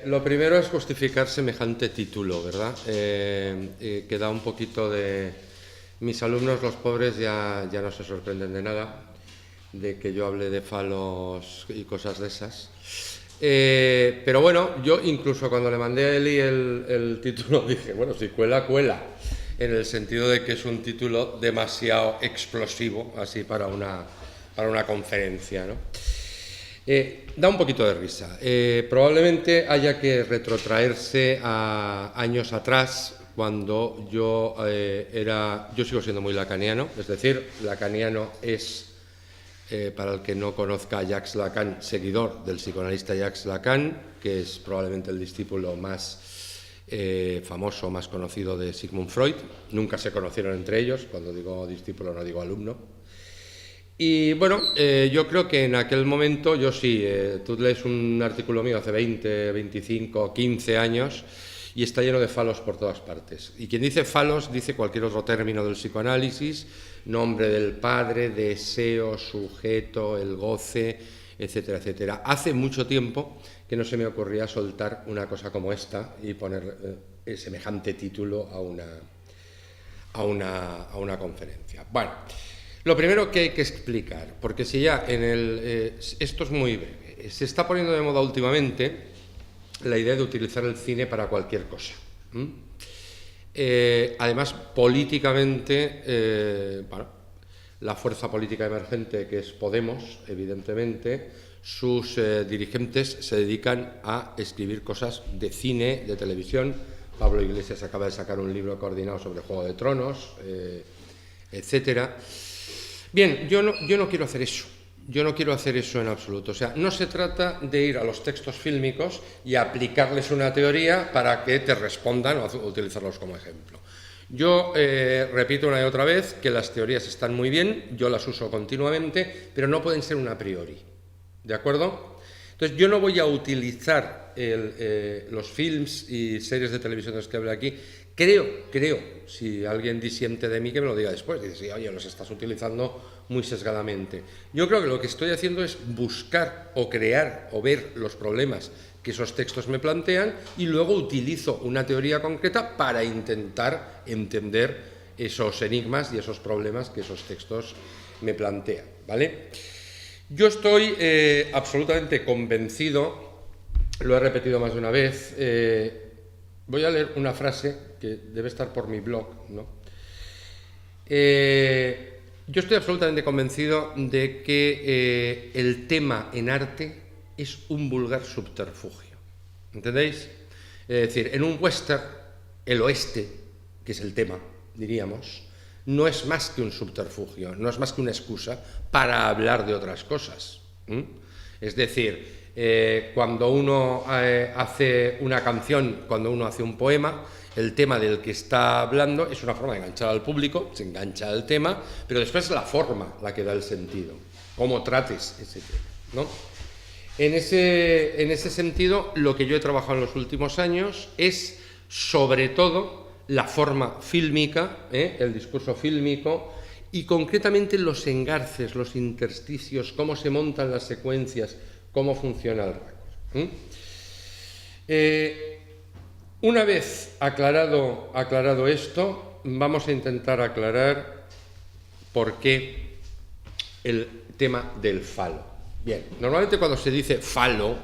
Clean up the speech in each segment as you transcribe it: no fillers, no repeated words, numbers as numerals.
Lo primero es justificar semejante título, ¿verdad? Que da un poquito de... Mis alumnos, los pobres, ya no se sorprenden de nada, de que yo hable de falos y cosas de esas. Pero bueno, yo incluso cuando le mandé a Eli el título dije, bueno, si cuela, cuela, en el sentido de que es un título demasiado explosivo, así para una conferencia, ¿no? Da un poquito de risa. Probablemente haya que retrotraerse a años atrás, cuando yo sigo siendo muy lacaniano, es decir, lacaniano es, para el que no conozca a Jacques Lacan, seguidor del psicoanalista Jacques Lacan, que es probablemente el discípulo más famoso, más conocido de Sigmund Freud. Nunca se conocieron entre ellos, cuando digo discípulo no digo alumno. Y bueno, yo creo que en aquel momento, yo sí, tú lees un artículo mío hace 20, 25, 15 años y está lleno de falos por todas partes. Y quien dice falos dice cualquier otro término del psicoanálisis, nombre del padre, deseo, sujeto, el goce, etcétera, etcétera. Hace mucho tiempo que no se me ocurría soltar una cosa como esta y poner semejante título a una conferencia. Bueno, lo primero que hay que explicar, porque si ya esto es muy breve, se está poniendo de moda últimamente la idea de utilizar el cine para cualquier cosa. Además, políticamente, la fuerza política emergente que es Podemos, evidentemente, sus dirigentes se dedican a escribir cosas de cine, de televisión. Pablo Iglesias acaba de sacar un libro coordinado sobre Juego de Tronos, etcétera. Bien, yo no quiero hacer eso. Yo no quiero hacer eso en absoluto. O sea, no se trata de ir a los textos fílmicos y aplicarles una teoría para que te respondan o utilizarlos como ejemplo. Yo repito una y otra vez que las teorías están muy bien, yo las uso continuamente, pero no pueden ser un a priori. ¿De acuerdo? Entonces, yo no voy a utilizar los films y series de televisión de los que hablé aquí. Creo, si alguien disiente de mí, que me lo diga después. Dice, oye, los estás utilizando muy sesgadamente. Yo creo que lo que estoy haciendo es buscar o crear o ver los problemas que esos textos me plantean y luego utilizo una teoría concreta para intentar entender esos enigmas y esos problemas que esos textos me plantean, ¿vale? Yo estoy absolutamente convencido, lo he repetido más de una vez, voy a leer una frase que debe estar por mi blog, ¿no? Yo estoy absolutamente convencido de que el tema en arte es un vulgar subterfugio. ¿Entendéis? Es decir, en un western, el oeste, que es el tema, diríamos, no es más que un subterfugio, no es más que una excusa para hablar de otras cosas. Es decir, cuando uno hace una canción, cuando uno hace un poema, el tema del que está hablando es una forma de enganchar al público, se engancha al tema, pero después es la forma la que da el sentido, cómo trates ese tema, ¿no? En ese sentido, lo que yo he trabajado en los últimos años es, sobre todo, la forma fílmica, el discurso fílmico, y concretamente los engarces, los intersticios, cómo se montan las secuencias, cómo funciona el récord. Una vez aclarado esto, vamos a intentar aclarar por qué el tema del falo. Bien, normalmente cuando se dice falo,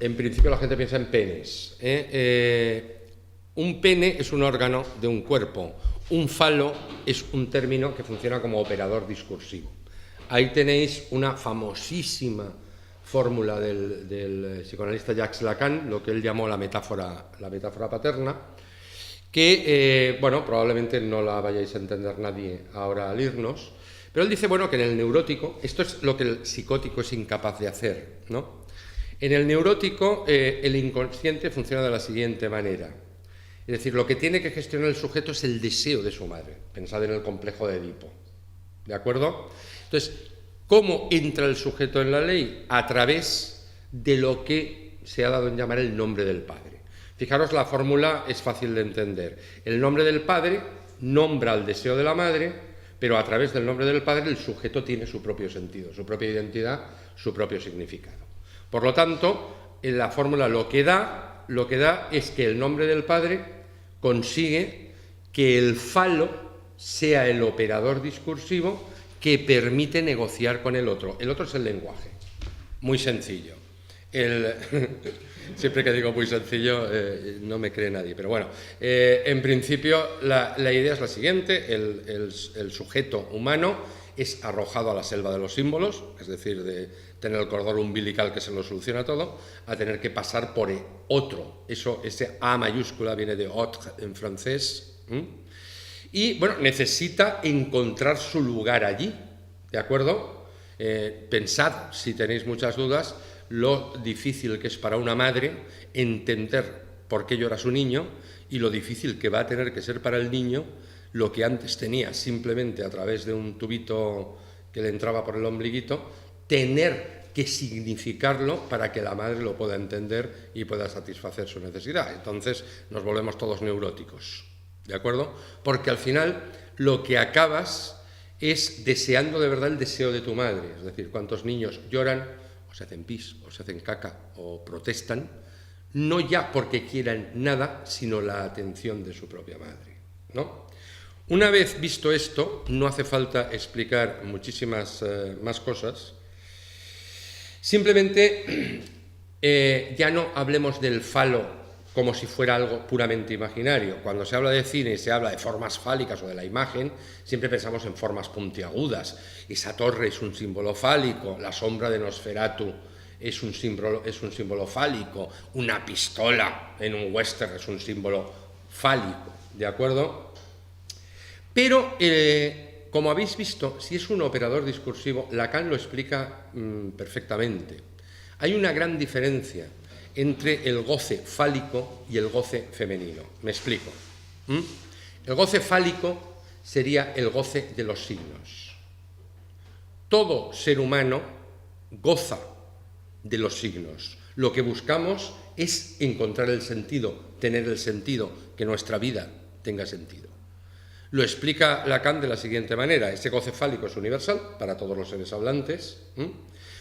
en principio la gente piensa en penes. Un pene es un órgano de un cuerpo. Un falo es un término que funciona como operador discursivo. Ahí tenéis una famosísima fórmula del psicoanalista Jacques Lacan, lo que él llamó la metáfora paterna, que, bueno, probablemente no la vayáis a entender nadie ahora al irnos, pero él dice, bueno, que en el neurótico, esto es lo que el psicótico es incapaz de hacer, ¿no? En el neurótico, el inconsciente funciona de la siguiente manera. Es decir, lo que tiene que gestionar el sujeto es el deseo de su madre. Pensad en el complejo de Edipo. ¿De acuerdo? Entonces, ¿cómo entra el sujeto en la ley? A través de lo que se ha dado en llamar el nombre del padre. Fijaros, la fórmula es fácil de entender. El nombre del padre nombra el deseo de la madre, pero a través del nombre del padre el sujeto tiene su propio sentido, su propia identidad, su propio significado. Por lo tanto, en la fórmula lo que da es que el nombre del padre consigue que el falo sea el operador discursivo que permite negociar con el otro. El otro es el lenguaje. Muy sencillo. Siempre que digo muy sencillo no me cree nadie, pero bueno, en principio la idea es la siguiente: el sujeto humano es arrojado a la selva de los símbolos, es decir, de tener el cordón umbilical que se lo soluciona todo, a tener que pasar por otro. Ese A mayúscula viene de autre en francés. Y bueno, necesita encontrar su lugar allí, ¿de acuerdo? Pensad, si tenéis muchas dudas, lo difícil que es para una madre entender por qué llora su niño y lo difícil que va a tener que ser para el niño lo que antes tenía simplemente a través de un tubito que le entraba por el ombliguito, tener que significarlo para que la madre lo pueda entender y pueda satisfacer su necesidad. Entonces nos volvemos todos neuróticos, ¿de acuerdo? Porque al final lo que acabas es deseando de verdad el deseo de tu madre. Es decir, cuántos niños lloran, o se hacen pis, o se hacen caca, o protestan, no ya porque quieran nada, sino la atención de su propia madre, ¿no? Una vez visto esto, no hace falta explicar muchísimas más cosas. Simplemente ya no hablemos del falo como si fuera algo puramente imaginario. Cuando se habla de cine y se habla de formas fálicas o de la imagen, siempre pensamos en formas puntiagudas. Esa torre es un símbolo fálico, la sombra de Nosferatu es un símbolo fálico, una pistola en un western es un símbolo fálico, ¿de acuerdo? Pero, como habéis visto, si es un operador discursivo, Lacan lo explica perfectamente. Hay una gran diferencia entre el goce fálico y el goce femenino. Me explico. El goce fálico sería el goce de los signos. Todo ser humano goza de los signos. Lo que buscamos es encontrar el sentido, tener el sentido, que nuestra vida tenga sentido. Lo explica Lacan de la siguiente manera: ese goce fálico es universal para todos los seres hablantes,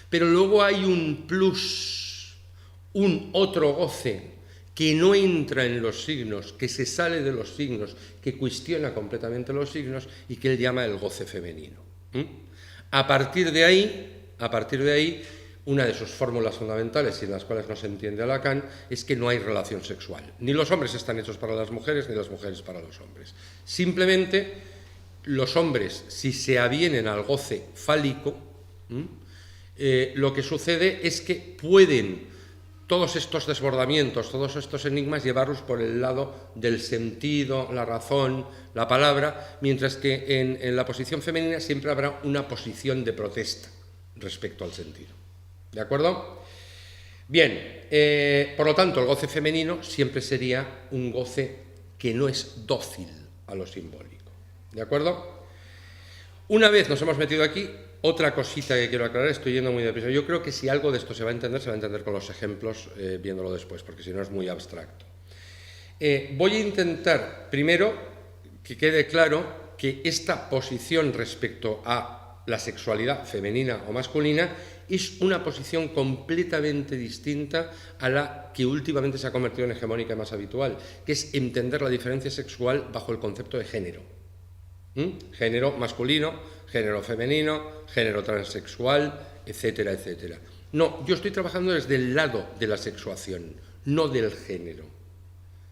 pero luego hay un plus, un otro goce que no entra en los signos, que se sale de los signos, que cuestiona completamente los signos y que él llama el goce femenino. A partir de ahí, una de sus fórmulas fundamentales, sin las cuales no se entiende a Lacan, es que no hay relación sexual. Ni los hombres están hechos para las mujeres, ni las mujeres para los hombres. Simplemente, los hombres, si se avienen al goce fálico, lo que sucede es que pueden todos estos desbordamientos, todos estos enigmas, llevarlos por el lado del sentido, la razón, la palabra, mientras que en la posición femenina siempre habrá una posición de protesta respecto al sentido. ¿De acuerdo? Bien, por lo tanto, el goce femenino siempre sería un goce que no es dócil a lo simbólico. ¿De acuerdo? Una vez nos hemos metido aquí, otra cosita que quiero aclarar, estoy yendo muy deprisa. Yo creo que si algo de esto se va a entender con los ejemplos, viéndolo después, porque si no es muy abstracto. Voy a intentar, primero, que quede claro que esta posición respecto a la sexualidad femenina o masculina es una posición completamente distinta a la que últimamente se ha convertido en hegemónica y más habitual, que es entender la diferencia sexual bajo el concepto de género. Género masculino, género femenino, género transexual, etcétera, etcétera. No, yo estoy trabajando desde el lado de la sexuación, no del género.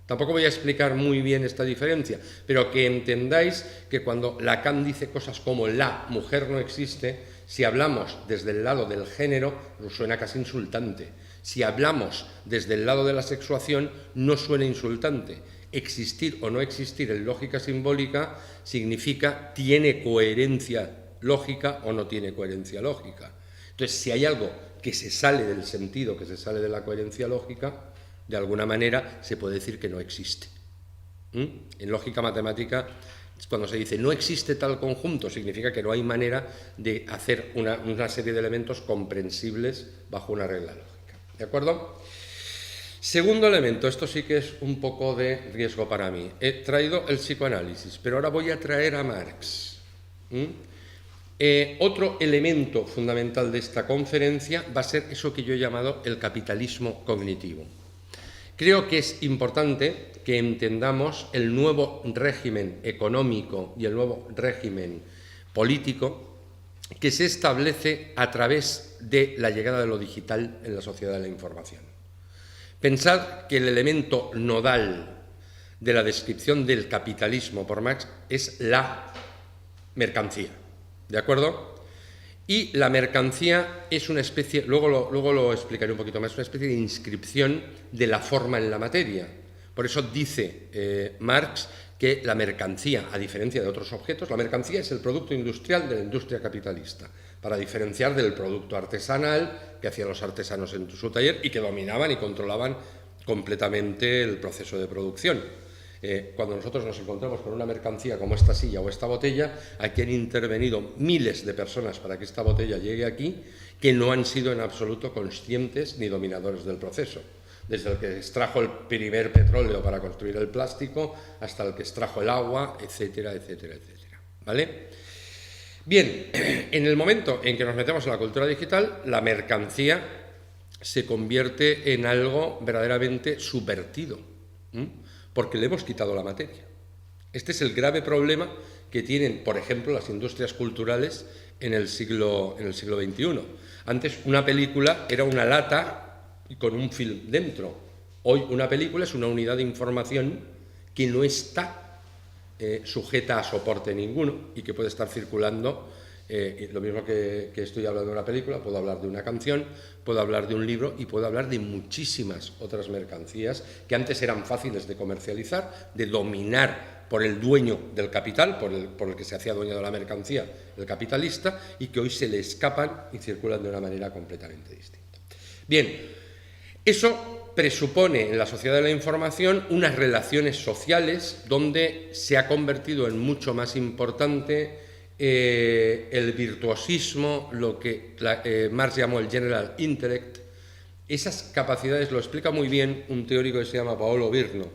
Tampoco voy a explicar muy bien esta diferencia, pero que entendáis que cuando Lacan dice cosas como la mujer no existe, si hablamos desde el lado del género, nos suena casi insultante. Si hablamos desde el lado de la sexuación, no suena insultante. Existir o no existir en lógica simbólica significa tiene coherencia lógica o no tiene coherencia lógica. Entonces, si hay algo que se sale del sentido, que se sale de la coherencia lógica, de alguna manera se puede decir que no existe. En lógica matemática, cuando se dice no existe tal conjunto, significa que no hay manera de hacer una serie de elementos comprensibles bajo una regla lógica. ¿De acuerdo? Segundo elemento, esto sí que es un poco de riesgo para mí. He traído el psicoanálisis, pero ahora voy a traer a Marx. Otro elemento fundamental de esta conferencia va a ser eso que yo he llamado el capitalismo cognitivo. Creo que es importante que entendamos el nuevo régimen económico y el nuevo régimen político que se establece a través de la llegada de lo digital en la sociedad de la información. Pensad que el elemento nodal de la descripción del capitalismo por Marx es la mercancía, ¿de acuerdo? Y la mercancía es una especie, luego lo explicaré un poquito más, una especie de inscripción de la forma en la materia. Por eso dice Marx que la mercancía, a diferencia de otros objetos, la mercancía es el producto industrial de la industria capitalista, para diferenciar del producto artesanal que hacían los artesanos en su taller y que dominaban y controlaban completamente el proceso de producción. Cuando nosotros nos encontramos con una mercancía como esta silla o esta botella, aquí han intervenido miles de personas para que esta botella llegue aquí, que no han sido en absoluto conscientes ni dominadores del proceso. Desde el que extrajo el primer petróleo para construir el plástico, hasta el que extrajo el agua, etcétera, etcétera, etcétera. ¿Vale? Bien, en el momento en que nos metemos en la cultura digital, la mercancía se convierte en algo verdaderamente subvertido, porque le hemos quitado la materia. Este es el grave problema que tienen, por ejemplo, las industrias culturales en el siglo XXI. Antes una película era una lata con un film dentro. Hoy una película es una unidad de información que no está sujeta a soporte ninguno y que puede estar circulando. Lo mismo que estoy hablando de una película, puedo hablar de una canción, puedo hablar de un libro y puedo hablar de muchísimas otras mercancías que antes eran fáciles de comercializar, de dominar por el dueño del capital, por el que se hacía dueño de la mercancía, el capitalista, y que hoy se le escapan y circulan de una manera completamente distinta. Bien, eso presupone en la sociedad de la información unas relaciones sociales donde se ha convertido en mucho más importante el virtuosismo, lo que Marx llamó el general intellect. Esas capacidades lo explica muy bien un teórico que se llama Paolo Virno.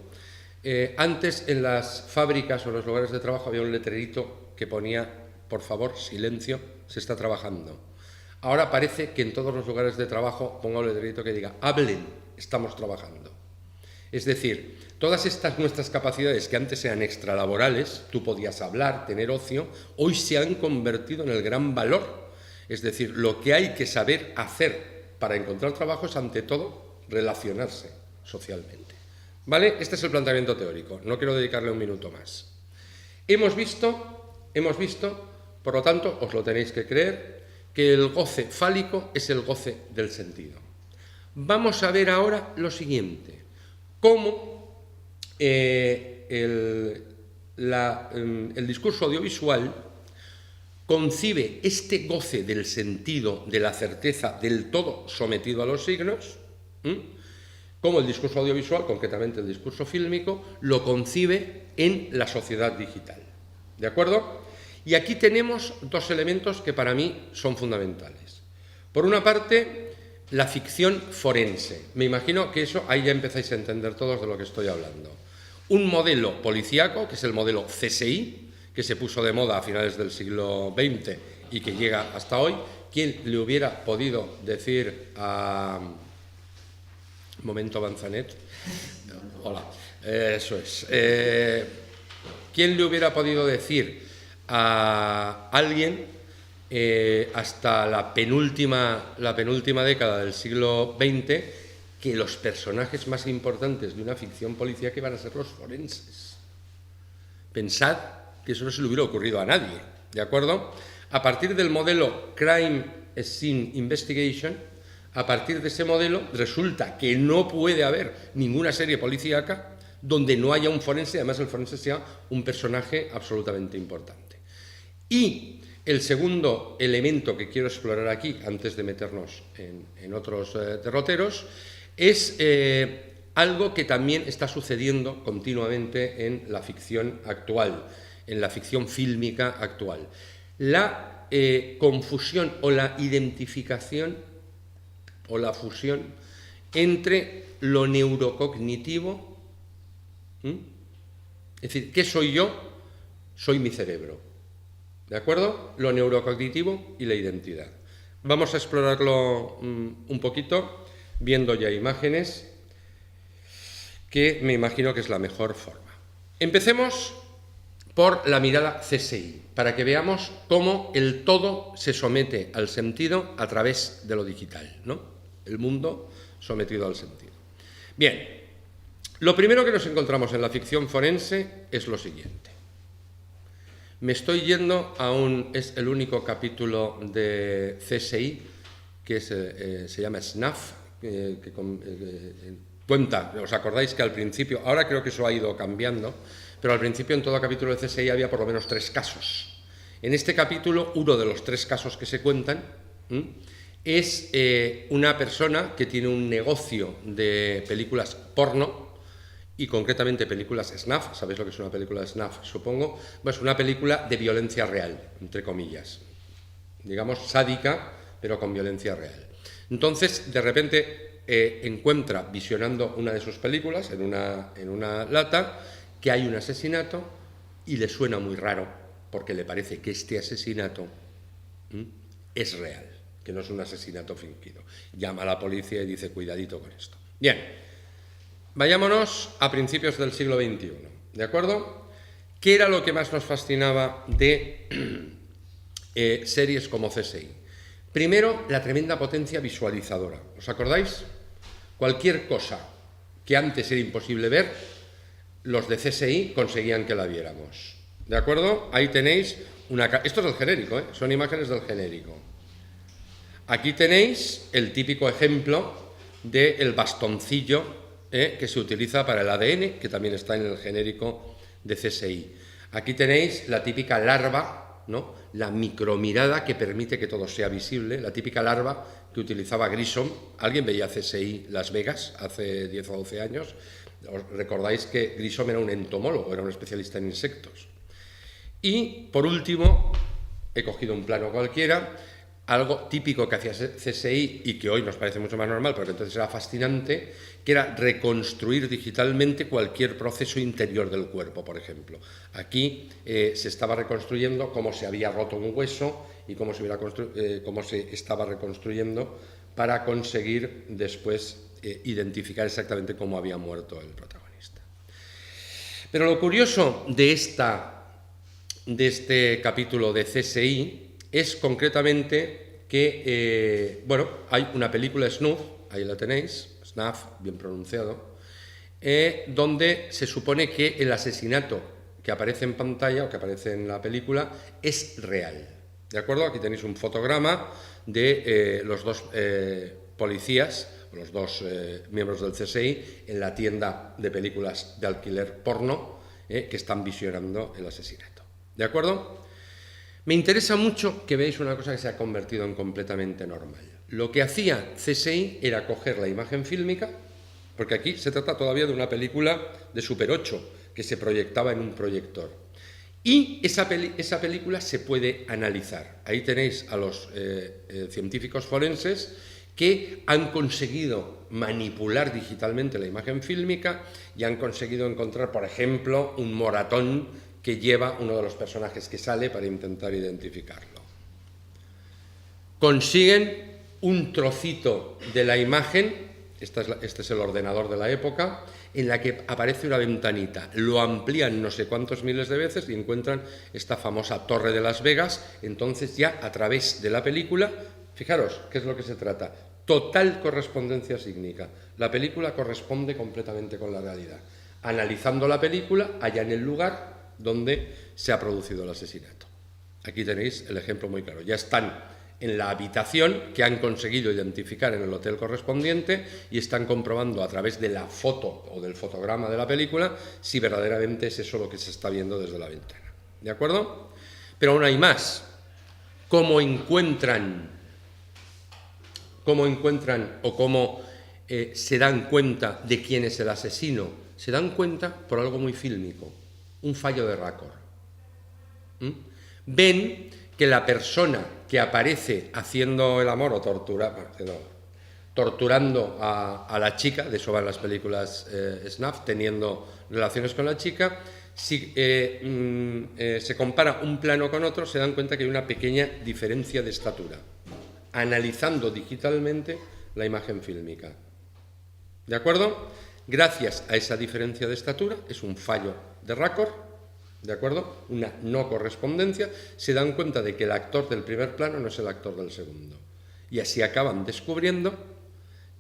Antes en las fábricas o en los lugares de trabajo había un letrerito que ponía, por favor, silencio, se está trabajando. Ahora parece que en todos los lugares de trabajo ponga un letrerito que diga, hablen, estamos trabajando. Es decir, todas estas nuestras capacidades que antes eran extralaborales, tú podías hablar, tener ocio, hoy se han convertido en el gran valor. Es decir, lo que hay que saber hacer para encontrar trabajo es, ante todo, relacionarse socialmente. ¿Vale? Este es el planteamiento teórico. No quiero dedicarle un minuto más. Hemos visto, por lo tanto, os lo tenéis que creer, que el goce fálico es el goce del sentido. Vamos a ver ahora lo siguiente. Cómo el discurso audiovisual concibe este goce del sentido, de la certeza, del todo sometido a los signos, cómo el discurso audiovisual, concretamente el discurso fílmico, lo concibe en la sociedad digital. ¿De acuerdo? Y aquí tenemos dos elementos que para mí son fundamentales. Por una parte, la ficción forense. Me imagino que eso, ahí ya empezáis a entender todos de lo que estoy hablando. Un modelo policíaco, que es el modelo CSI, que se puso de moda a finales del siglo XX y que llega hasta hoy. ¿Quién le hubiera podido decir a... Momento Manzanet. Hola, eso es. ¿Quién le hubiera podido decir a alguien hasta la penúltima década del siglo XX que los personajes más importantes de una ficción policíaca iban a ser los forenses? Pensad que eso no se le hubiera ocurrido a nadie, ¿de acuerdo? A partir del modelo Crime Scene Investigation, a partir de ese modelo resulta que no puede haber ninguna serie policíaca donde no haya un forense, además el forense sea un personaje absolutamente importante. Y el segundo elemento que quiero explorar aquí, antes de meternos en otros derroteros, es algo que también está sucediendo continuamente en la ficción actual, en la ficción fílmica actual. La confusión o la identificación o la fusión entre lo neurocognitivo, es decir, ¿qué soy yo? Soy mi cerebro. ¿De ¿de acuerdo? Lo neurocognitivo y la identidad. Vamos a explorarlo un poquito viendo ya imágenes, que me imagino que es la mejor forma. Empecemos por la mirada CSI, para que veamos cómo el todo se somete al sentido a través de lo digital, ¿no? El mundo sometido al sentido. Bien, lo primero que nos encontramos en la ficción forense es lo siguiente. Me estoy yendo es el único capítulo de CSI que se llama SNAF, cuenta, ¿os acordáis que al principio, ahora creo que eso ha ido cambiando, pero al principio en todo capítulo de CSI había por lo menos 3 casos. En este capítulo, uno de los 3 casos que se cuentan es una persona que tiene un negocio de películas porno, y concretamente películas snuff. ¿Sabéis lo que es una película snuff? Supongo. Pues una película de violencia real, entre comillas. Digamos sádica, pero con violencia real. Entonces, de repente, encuentra, visionando una de sus películas, en una lata, que hay un asesinato y le suena muy raro, porque le parece que este asesinato es real, que no es un asesinato fingido. Llama a la policía y dice, cuidadito con esto. Bien. Vayámonos a principios del siglo XXI, ¿de acuerdo? ¿Qué era lo que más nos fascinaba de series como CSI? Primero, la tremenda potencia visualizadora. ¿Os acordáis? Cualquier cosa que antes era imposible ver, los de CSI conseguían que la viéramos. ¿De acuerdo? Ahí tenéis esto es el genérico, son imágenes del genérico. Aquí tenéis el típico ejemplo del bastoncillo que se utiliza para el ADN, que también está en el genérico de CSI. Aquí tenéis la típica larva, ¿no? La micromirada que permite que todo sea visible, la típica larva que utilizaba Grissom. ¿Alguien veía CSI Las Vegas hace 10 o 12 años? ¿Os recordáis que Grissom era un entomólogo, era un especialista en insectos? Y, por último, he cogido un plano cualquiera, algo típico que hacía CSI y que hoy nos parece mucho más normal, pero que entonces era fascinante, que era reconstruir digitalmente cualquier proceso interior del cuerpo, por ejemplo. Aquí se estaba reconstruyendo cómo se había roto un hueso y cómo se estaba reconstruyendo para conseguir después identificar exactamente cómo había muerto el protagonista. Pero lo curioso de este capítulo de CSI es concretamente que, hay una película Snuff, ahí la tenéis, Snuff, bien pronunciado, donde se supone que el asesinato que aparece en pantalla o que aparece en la película es real. ¿De acuerdo? Aquí tenéis un fotograma de los 2 policías, los 2 miembros del CSI, en la tienda de películas de alquiler porno, que están visionando el asesinato. ¿De acuerdo? Me interesa mucho que veáis una cosa que se ha convertido en completamente normal. Lo que hacía CSI era coger la imagen fílmica, porque aquí se trata todavía de una película de Super 8 que se proyectaba en un proyector. Y esa película se puede analizar. Ahí tenéis a los científicos forenses que han conseguido manipular digitalmente la imagen fílmica y han conseguido encontrar, por ejemplo, un moratón que lleva uno de los personajes que sale para intentar identificarlo. Consiguen un trocito de la imagen, este es el ordenador de la época, en la que aparece una ventanita, lo amplían no sé cuántos miles de veces y encuentran esta famosa Torre de Las Vegas. Entonces ya a través de la película, fijaros qué es lo que se trata, total correspondencia sígnica. La película corresponde completamente con la realidad. Analizando la película, allá en el lugar donde se ha producido el asesinato. Aquí tenéis el ejemplo muy claro. Ya están en la habitación que han conseguido identificar en el hotel correspondiente y están comprobando a través de la foto o del fotograma de la película si verdaderamente es eso lo que se está viendo desde la ventana. ¿De acuerdo? Pero aún hay más. ¿Cómo encuentran o cómo se dan cuenta de quién es el asesino? Se dan cuenta por algo muy fílmico. Un fallo de raccord. Ven que la persona que aparece haciendo el amor o torturando a la chica, de eso van las películas snuff, teniendo relaciones con la chica, si se compara un plano con otro, se dan cuenta que hay una pequeña diferencia de estatura, analizando digitalmente la imagen fílmica. ¿De acuerdo? Gracias a esa diferencia de estatura, es un fallo de Raccord, ¿de acuerdo? Una no correspondencia, se dan cuenta de que el actor del primer plano no es el actor del segundo. Y así acaban descubriendo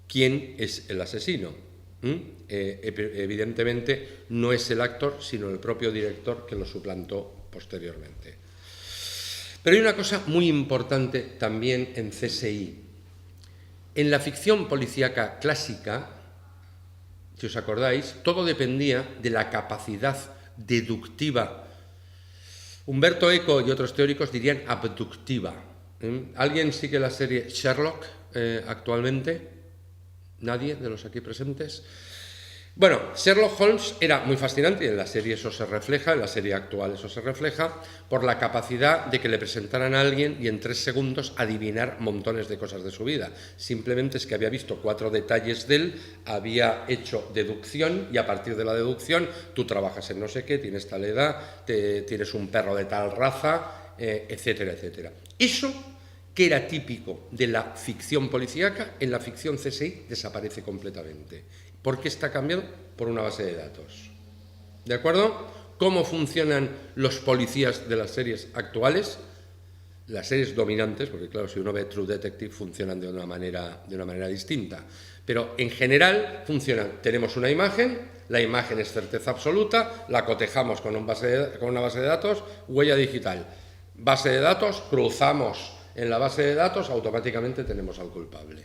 quién es el asesino. Evidentemente no es el actor, sino el propio director que lo suplantó posteriormente. Pero hay una cosa muy importante también en CSI. En la ficción policíaca clásica, si os acordáis, todo dependía de la capacidad deductiva. Humberto Eco y otros teóricos dirían abductiva. ¿Alguien sigue la serie Sherlock actualmente? ¿Nadie de los aquí presentes? Bueno, Sherlock Holmes era muy fascinante y en la serie eso se refleja, en la serie actual eso se refleja, por la capacidad de que le presentaran a alguien y en 3 segundos adivinar montones de cosas de su vida. Simplemente es que había visto 4 detalles de él, había hecho deducción y a partir de la deducción tú trabajas en no sé qué, tienes tal edad, tienes un perro de tal raza, etcétera, etcétera. Eso que era típico de la ficción policíaca, en la ficción CSI desaparece completamente. ¿Por qué está cambiado? Por una base de datos. ¿De acuerdo? ¿Cómo funcionan los policías de las series actuales? Las series dominantes, porque claro, si uno ve True Detective funcionan de una manera distinta. Pero en general funcionan. Tenemos una imagen, la imagen es certeza absoluta, la cotejamos con una base de datos, huella digital. Base de datos, cruzamos en la base de datos, automáticamente tenemos al culpable.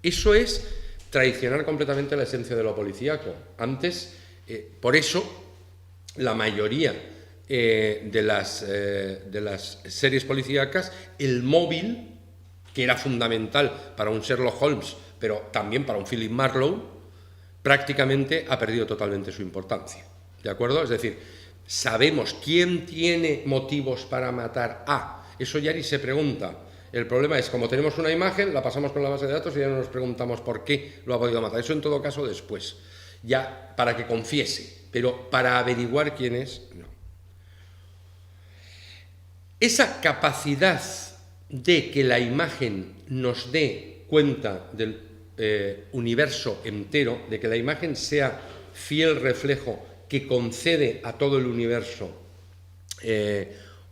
Eso es traicionar completamente la esencia de lo policíaco. Antes, por eso, la mayoría de las series policíacas, el móvil, que era fundamental para un Sherlock Holmes, pero también para un Philip Marlowe, prácticamente ha perdido totalmente su importancia. ¿De acuerdo? Es decir, sabemos quién tiene motivos para matar a. Eso ya ni se pregunta. El problema es, como tenemos una imagen, la pasamos con la base de datos y ya no nos preguntamos por qué lo ha podido matar. Eso en todo caso después, ya para que confiese, pero para averiguar quién es, no. Esa capacidad de que la imagen nos dé cuenta del universo entero, de que la imagen sea fiel reflejo que concede a todo el universo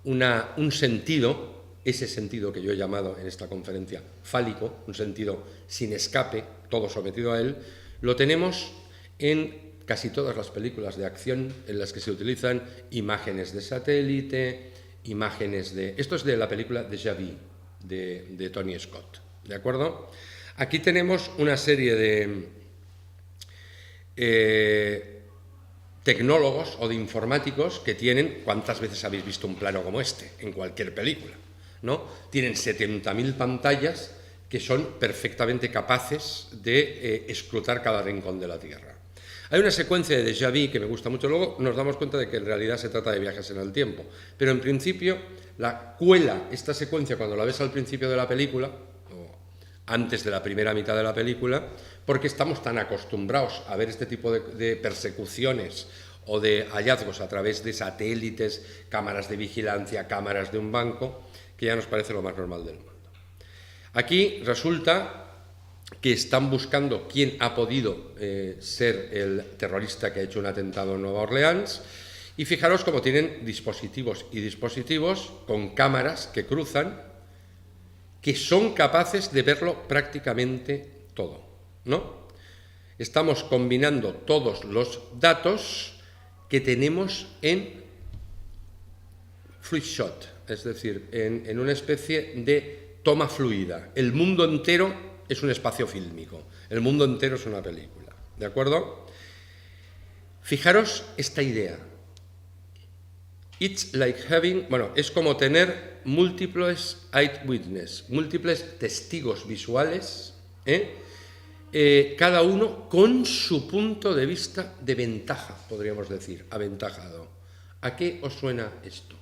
un sentido, ese sentido que yo he llamado en esta conferencia fálico, un sentido sin escape, todo sometido a él, lo tenemos en casi todas las películas de acción en las que se utilizan imágenes de satélite, imágenes de... Esto es de la película Déjà Vu, de Tony Scott, ¿de acuerdo? Aquí tenemos una serie de tecnólogos o de informáticos que tienen... ¿Cuántas veces habéis visto un plano como este en cualquier película? ¿No? Tienen 70.000 pantallas que son perfectamente capaces de escrutar cada rincón de la Tierra. Hay una secuencia de Déjà Vu que me gusta mucho, luego nos damos cuenta de que en realidad se trata de viajes en el tiempo, pero en principio la cuela, esta secuencia cuando la ves al principio de la película, o antes de la primera mitad de la película, porque estamos tan acostumbrados a ver este tipo de persecuciones o de hallazgos a través de satélites, cámaras de vigilancia, cámaras de un banco, que ya nos parece lo más normal del mundo. Aquí resulta que están buscando quién ha podido ser el terrorista que ha hecho un atentado en Nueva Orleans, y fijaros cómo tienen dispositivos y dispositivos con cámaras que cruzan, que son capaces de verlo prácticamente todo, ¿no? Estamos combinando todos los datos que tenemos en fluid shot, es decir, en una especie de toma fluida. El mundo entero es un espacio fílmico, el mundo entero es una película, ¿de acuerdo? Fijaros esta idea. It's like having, bueno, es como tener múltiples eyewitness, múltiples testigos visuales, cada uno con su punto de vista de ventaja, podríamos decir, aventajado. ¿A qué os suena esto?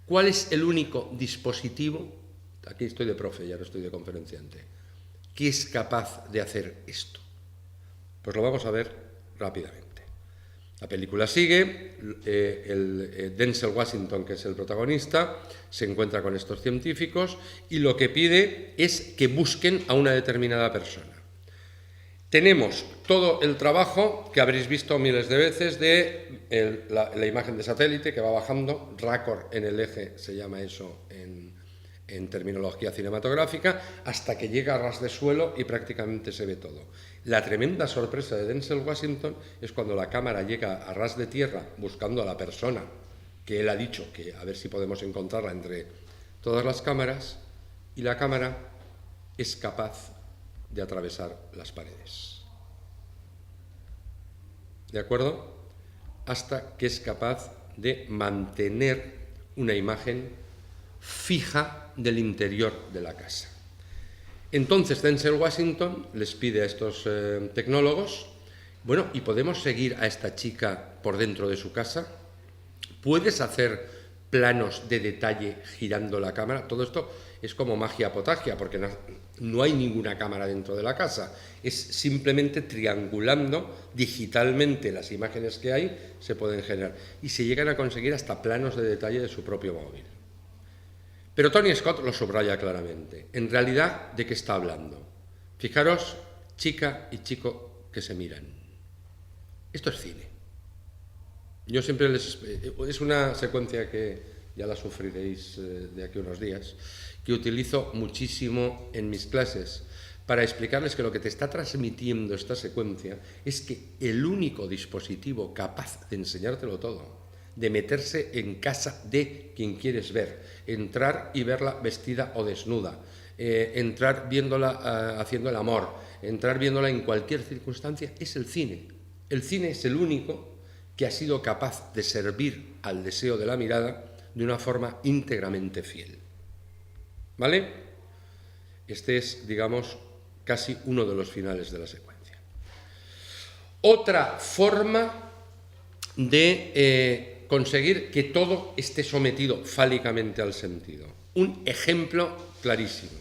¿Cuál es el único dispositivo, aquí estoy de profe, ya no estoy de conferenciante, que es capaz de hacer esto? Pues lo vamos a ver rápidamente. La película sigue, Denzel Washington, que es el protagonista, se encuentra con estos científicos y lo que pide es que busquen a una determinada persona. Tenemos todo el trabajo que habréis visto miles de veces de la imagen de satélite que va bajando, raccord en el eje, se llama eso en terminología cinematográfica, hasta que llega a ras de suelo y prácticamente se ve todo. La tremenda sorpresa de Denzel Washington es cuando la cámara llega a ras de tierra buscando a la persona que él ha dicho que a ver si podemos encontrarla entre todas las cámaras, y la cámara es capaz de atravesar las paredes. ¿De acuerdo? Hasta que es capaz de mantener una imagen fija del interior de la casa. Entonces Denzel Washington les pide a estos tecnólogos, bueno, ¿y podemos seguir a esta chica por dentro de su casa? ¿Puedes hacer planos de detalle girando la cámara? Todo esto es como magia potagia, porque no hay ninguna cámara dentro de la casa. Es simplemente triangulando digitalmente las imágenes que hay, se pueden generar. Y se llegan a conseguir hasta planos de detalle de su propio móvil. Pero Tony Scott lo subraya claramente. En realidad, ¿de qué está hablando? Fijaros, chica y chico que se miran. Esto es cine. Yo siempre es una secuencia que ya la sufriréis de aquí a unos días, que utilizo muchísimo en mis clases para explicarles que lo que te está transmitiendo esta secuencia es que el único dispositivo capaz de enseñártelo todo, de meterse en casa de quien quieres ver, entrar y verla vestida o desnuda, entrar viéndola haciendo el amor, entrar viéndola en cualquier circunstancia, es el cine. El cine es el único que ha sido capaz de servir al deseo de la mirada de una forma íntegramente fiel. ¿Vale? Este es, digamos, casi uno de los finales de la secuencia. Otra forma de conseguir que todo esté sometido fálicamente al sentido. Un ejemplo clarísimo.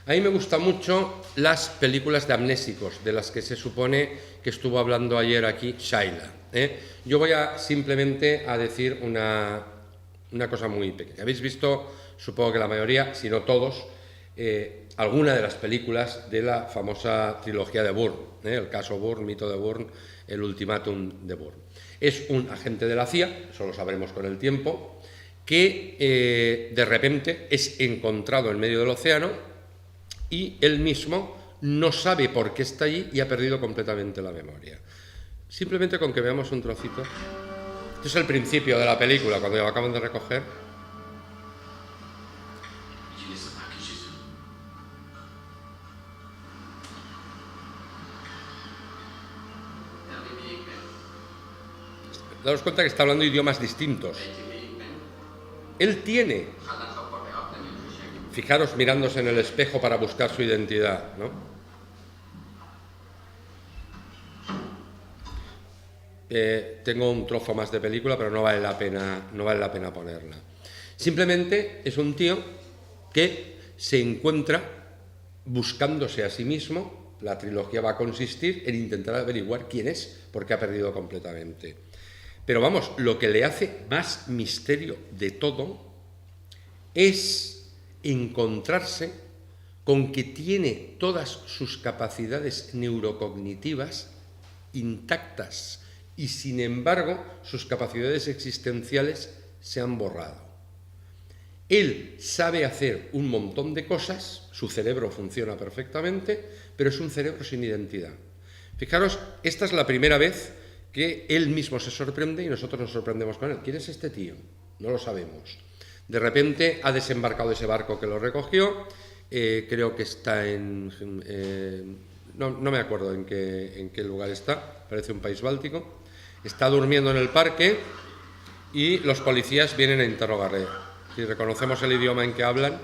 A mí me gustan mucho las películas de amnésicos, de las que se supone que estuvo hablando ayer aquí Shaila. Yo voy simplemente a decir una cosa muy pequeña. Habéis visto, supongo que la mayoría, si no todos, alguna de las películas de la famosa trilogía de Bourne, el caso Bourne, mito de Bourne, el ultimátum de Bourne. Es un agente de la CIA, eso lo sabremos con el tiempo, que de repente es encontrado en medio del océano y él mismo no sabe por qué está allí y ha perdido completamente la memoria. Simplemente con que veamos un trocito. Este es el principio de la película, cuando lo acaban de recoger. Daos cuenta que está hablando idiomas distintos. Él tiene, fijaros mirándose en el espejo para buscar su identidad, ¿no? Tengo un trozo más de película, pero no vale la pena ponerla. Simplemente es un tío que se encuentra buscándose a sí mismo. La trilogía va a consistir en intentar averiguar quién es, porque ha perdido completamente. Pero vamos, lo que le hace más misterio de todo es encontrarse con que tiene todas sus capacidades neurocognitivas intactas y, sin embargo, sus capacidades existenciales se han borrado. Él sabe hacer un montón de cosas, su cerebro funciona perfectamente, pero es un cerebro sin identidad. Fijaros, esta es la primera vez que él mismo se sorprende y nosotros nos sorprendemos con él. ¿Quién es este tío? No lo sabemos. De repente ha desembarcado ese barco que lo recogió, creo que está no me acuerdo en qué lugar está, parece un país báltico. Está durmiendo en el parque y los policías vienen a interrogarle. Si reconocemos el idioma en que hablan.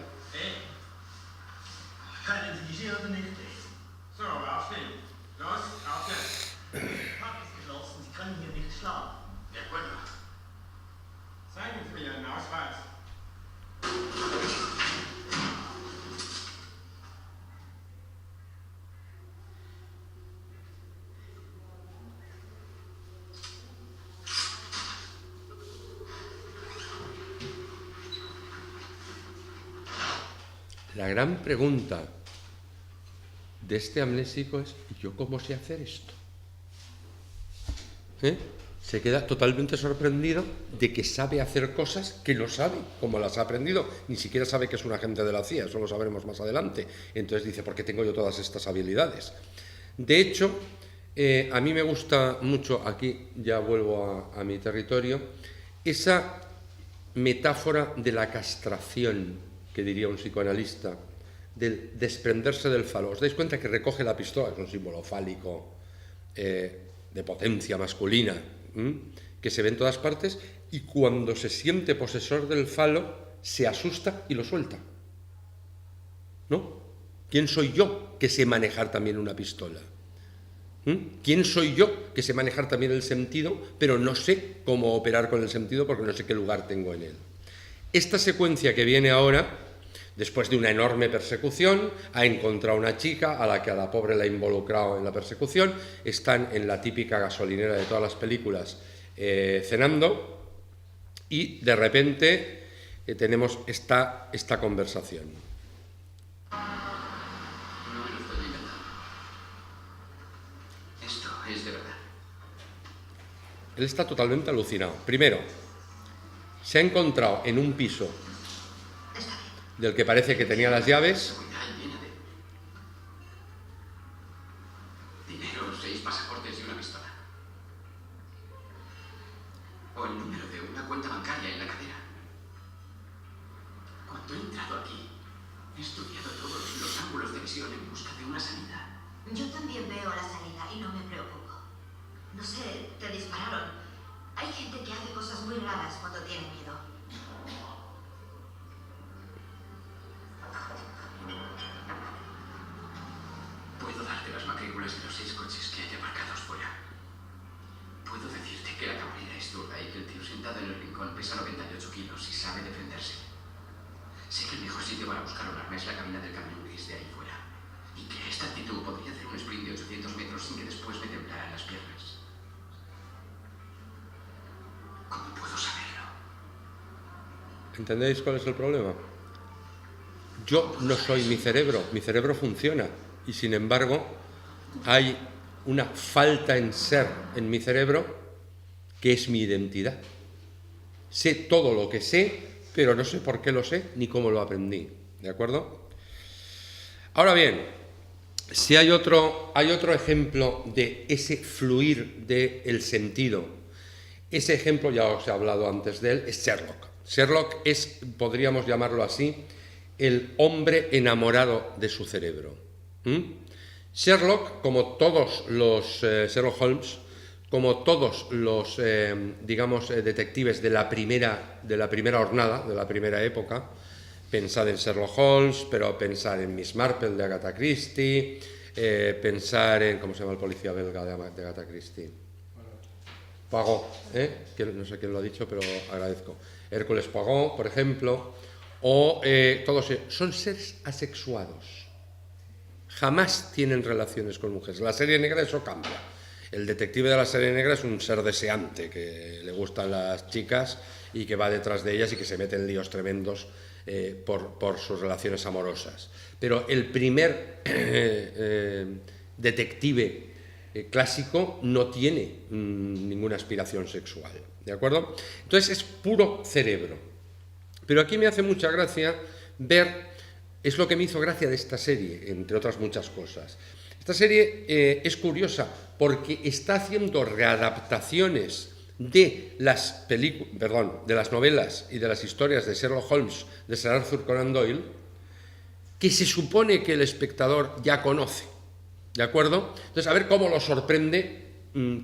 La gran pregunta de este amnésico es, ¿yo cómo sé hacer esto? Se queda totalmente sorprendido de que sabe hacer cosas que no sabe, como las ha aprendido. Ni siquiera sabe que es un agente de la CIA, eso lo sabremos más adelante. Entonces dice, ¿por qué tengo yo todas estas habilidades? De hecho, a mí me gusta mucho, aquí ya vuelvo a mi territorio, esa metáfora de la castración, que diría un psicoanalista, del desprenderse del falo. ¿Os dais cuenta que recoge la pistola? Es un símbolo fálico, de potencia masculina, que se ve en todas partes, y cuando se siente posesor del falo, se asusta y lo suelta. ¿No? ¿Quién soy yo que sé manejar también una pistola? ¿Quién soy yo que sé manejar también el sentido, pero no sé cómo operar con el sentido porque no sé qué lugar tengo en él? Esta secuencia que viene ahora, después de una enorme persecución, ha encontrado una chica a la que a la pobre la ha involucrado en la persecución, están en la típica gasolinera de todas las películas cenando, y de repente tenemos esta conversación. No me lo estoy inventando. Esto es de verdad. Él está totalmente alucinado. Primero, se ha encontrado en un piso del que parece que tenía las llaves. Dinero, 6 pasaportes y una pistola. O el número de una cuenta bancaria en la cadera. Cuando he entrado aquí, he estudiado todos los ángulos de visión en busca de una salida. Yo también veo la salida y no me preocupo. No sé, te dispararon. Hay gente que hace cosas muy raras cuando tiene miedo. Puedo darte las matrículas de los 6 coches que hay aparcados fuera. Puedo decirte que la cabrera es dura y que el tío sentado en el rincón pesa 98 kilos y sabe defenderse. Sé que el mejor sitio para buscar un arma es la cabina del camión gris de ahí fuera. Y que esta actitud podría hacer un sprint de 800 metros sin que después me temblaran las piernas. ¿Cómo puedo saberlo? ¿Entendéis cuál es el problema? Yo no soy mi cerebro funciona, y sin embargo hay una falta en ser en mi cerebro que es mi identidad. Sé todo lo que sé, pero no sé por qué lo sé ni cómo lo aprendí, ¿de acuerdo? Ahora bien, si hay otro ejemplo de ese fluir del sentido, ese ejemplo ya os he hablado antes de él, es Sherlock. Sherlock es, podríamos llamarlo así, el hombre enamorado de su cerebro. Sherlock, como todos los Sherlock Holmes, como todos los, detectives de la primera hornada, de la primera época, pensad en Sherlock Holmes, pero pensar en Miss Marple de Agatha Christie, pensar en, ¿cómo se llama el policía belga de Agatha Christie? Poirot, que no sé quién lo ha dicho, pero agradezco. Hércules Poirot, por ejemplo, o todos son seres asexuados. Jamás tienen relaciones con mujeres. La serie negra eso cambia. El detective de la serie negra es un ser deseante, que le gustan las chicas y que va detrás de ellas y que se mete en líos tremendos por sus relaciones amorosas. Pero el primer detective clásico no tiene ninguna aspiración sexual, ¿de acuerdo? Entonces es puro cerebro. Pero aquí me hace mucha gracia ver, es lo que me hizo gracia de esta serie, entre otras muchas cosas. Esta serie es curiosa porque está haciendo readaptaciones de las novelas y de las historias de Sherlock Holmes, de Sir Arthur Conan Doyle, que se supone que el espectador ya conoce, ¿de acuerdo? Entonces, a ver cómo lo sorprende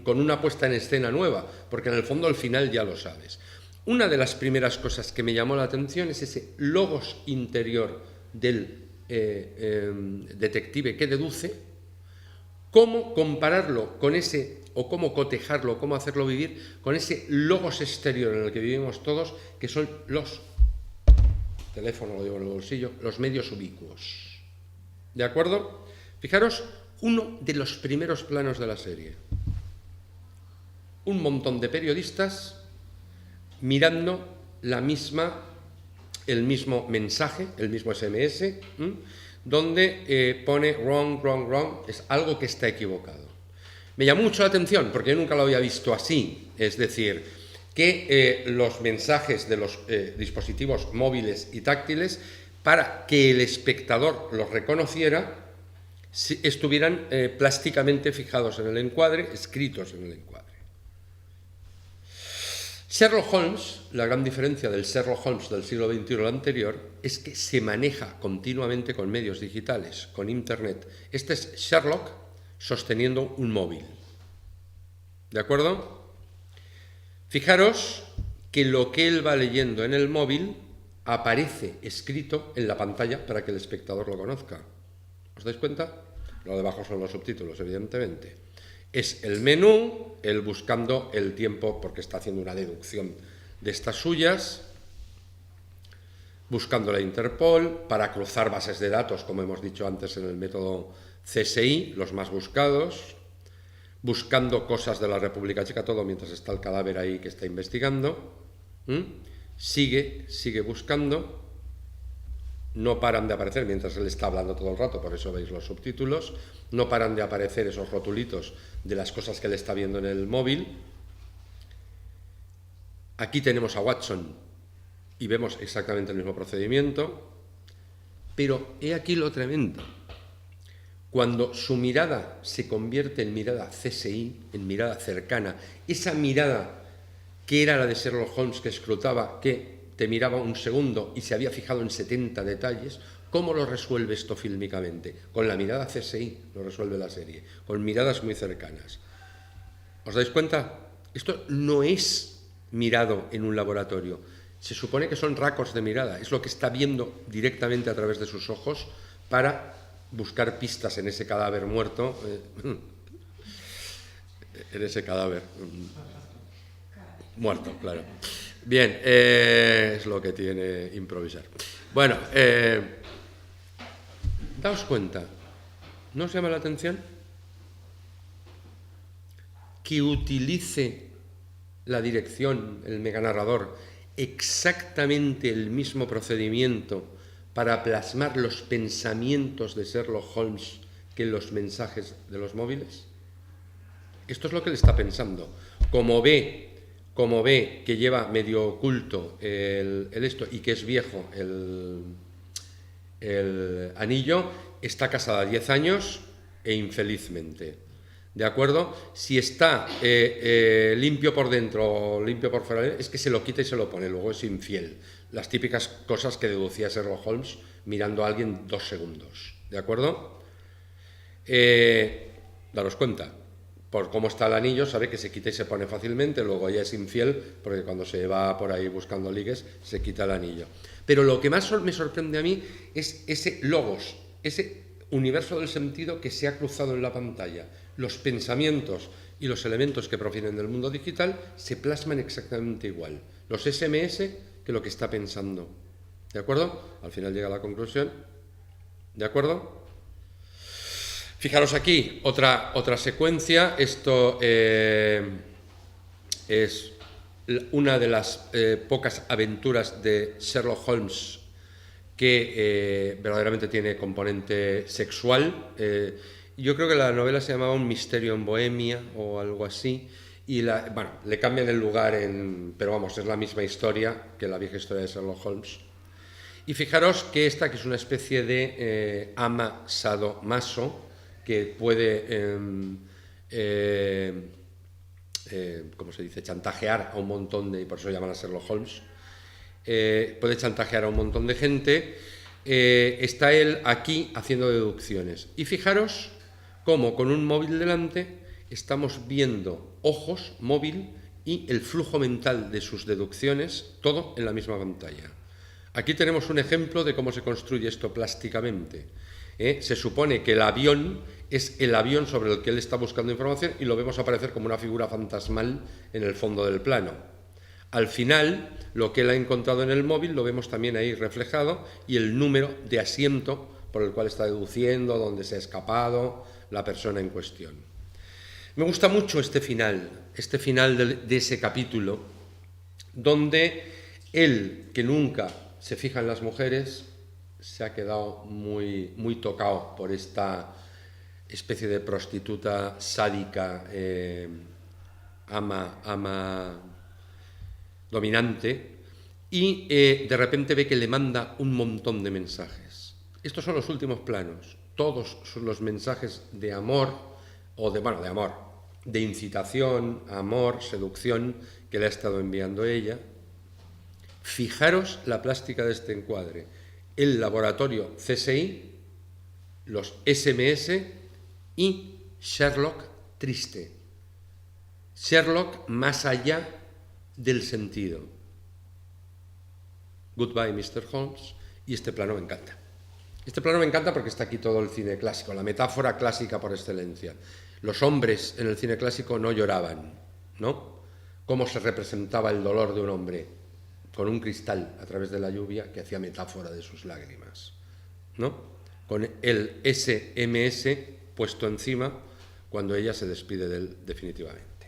con una puesta en escena nueva, porque en el fondo al final ya lo sabes. Una de las primeras cosas que me llamó la atención es ese logos interior del detective que deduce, cómo compararlo con ese, o cómo cotejarlo, cómo hacerlo vivir con ese logos exterior en el que vivimos todos, que son los teléfono, lo llevo en el bolsillo, los medios ubicuos. ¿De acuerdo? Fijaros, uno de los primeros planos de la serie. Un montón de periodistas mirando la misma el mismo mensaje, el mismo SMS, donde pone wrong, wrong, wrong, es algo que está equivocado. Me llamó mucho la atención porque yo nunca lo había visto así, es decir, que los mensajes de los dispositivos móviles y táctiles, para que el espectador los reconociera, estuvieran plásticamente fijados en el encuadre, escritos en el encuadre. Sherlock Holmes, la gran diferencia del Sherlock Holmes del siglo XXI al anterior, es que se maneja continuamente con medios digitales, con Internet. Este es Sherlock sosteniendo un móvil. ¿De acuerdo? Fijaros que lo que él va leyendo en el móvil aparece escrito en la pantalla para que el espectador lo conozca. ¿Os dais cuenta? Lo de abajo son los subtítulos, evidentemente. Es el menú, él buscando el tiempo, porque está haciendo una deducción de estas suyas, buscando la Interpol, para cruzar bases de datos, como hemos dicho antes en el método CSI, los más buscados, buscando cosas de la República Checa, todo mientras está el cadáver ahí que está investigando. Sigue buscando. No paran de aparecer mientras él está hablando todo el rato, por eso veis los subtítulos. No paran de aparecer esos rotulitos de las cosas que él está viendo en el móvil. Aquí tenemos a Watson y vemos exactamente el mismo procedimiento. Pero he aquí lo tremendo. Cuando su mirada se convierte en mirada CSI, en mirada cercana, esa mirada que era la de Sherlock Holmes, que escrutaba, que te miraba un segundo y se había fijado en 70 detalles, ¿cómo lo resuelve esto fílmicamente? Con la mirada CSI lo resuelve la serie, con miradas muy cercanas. ¿Os dais cuenta? Esto no es mirado en un laboratorio. Se supone que son racos de mirada, es lo que está viendo directamente a través de sus ojos para buscar pistas en ese cadáver muerto, en ese cadáver muerto, claro. Bien, es lo que tiene improvisar. Bueno, daos cuenta, ¿no os llama la atención que utilice la dirección, el meganarrador, exactamente el mismo procedimiento para plasmar los pensamientos de Sherlock Holmes que los mensajes de los móviles? Esto es lo que él está pensando. Como ve que lleva medio oculto el esto y que es viejo el anillo, está casada 10 años e infelizmente. ¿De acuerdo? Si está limpio por dentro o limpio por fuera, es que se lo quita y se lo pone, luego es infiel. Las típicas cosas que deducía Sherlock Holmes mirando a alguien 2 segundos. ¿De acuerdo? Daros cuenta. Por cómo está el anillo, sabe que se quita y se pone fácilmente, luego ella es infiel, porque cuando se va por ahí buscando ligues, se quita el anillo. Pero lo que más me sorprende a mí es ese logos, ese universo del sentido que se ha cruzado en la pantalla. Los pensamientos y los elementos que provienen del mundo digital se plasman exactamente igual. Los SMS que lo que está pensando. ¿De acuerdo? Al final llega a la conclusión. ¿De acuerdo? Fijaros aquí, otra secuencia. Esto es una de las pocas aventuras de Sherlock Holmes que verdaderamente tiene componente sexual. Yo creo que la novela se llamaba Un misterio en Bohemia o algo así. Y le cambian el lugar, pero vamos, es la misma historia que la vieja historia de Sherlock Holmes. Y fijaros que esta, que es una especie de ama sadomaso, que puede, ¿cómo se dice?, chantajear a un montón de, y por eso llaman a Sherlock Holmes, puede chantajear a un montón de gente, está él aquí haciendo deducciones. Y fijaros cómo con un móvil delante estamos viendo ojos, móvil y el flujo mental de sus deducciones, todo en la misma pantalla. Aquí tenemos un ejemplo de cómo se construye esto plásticamente. Se supone que el avión es el avión sobre el que él está buscando información y lo vemos aparecer como una figura fantasmal en el fondo del plano. Al final, lo que él ha encontrado en el móvil lo vemos también ahí reflejado y el número de asiento por el cual está deduciendo, dónde se ha escapado la persona en cuestión. Me gusta mucho este final de ese capítulo, donde él, que nunca se fija en las mujeres, se ha quedado muy, muy tocado por esta especie de prostituta sádica, ama dominante, y de repente ve que le manda un montón de mensajes. Estos son los últimos planos. Todos son los mensajes de amor, de incitación, amor, seducción, que le ha estado enviando ella. Fijaros la plástica de este encuadre. El laboratorio CSI, los SMS y Sherlock triste. Sherlock más allá del sentido. Goodbye, Mr. Holmes. Y este plano me encanta. Este plano me encanta porque está aquí todo el cine clásico, la metáfora clásica por excelencia. Los hombres en el cine clásico no lloraban, ¿no? ¿Cómo se representaba el dolor de un hombre? Con un cristal a través de la lluvia que hacía metáfora de sus lágrimas, ¿no? Con el SMS puesto encima cuando ella se despide de él definitivamente.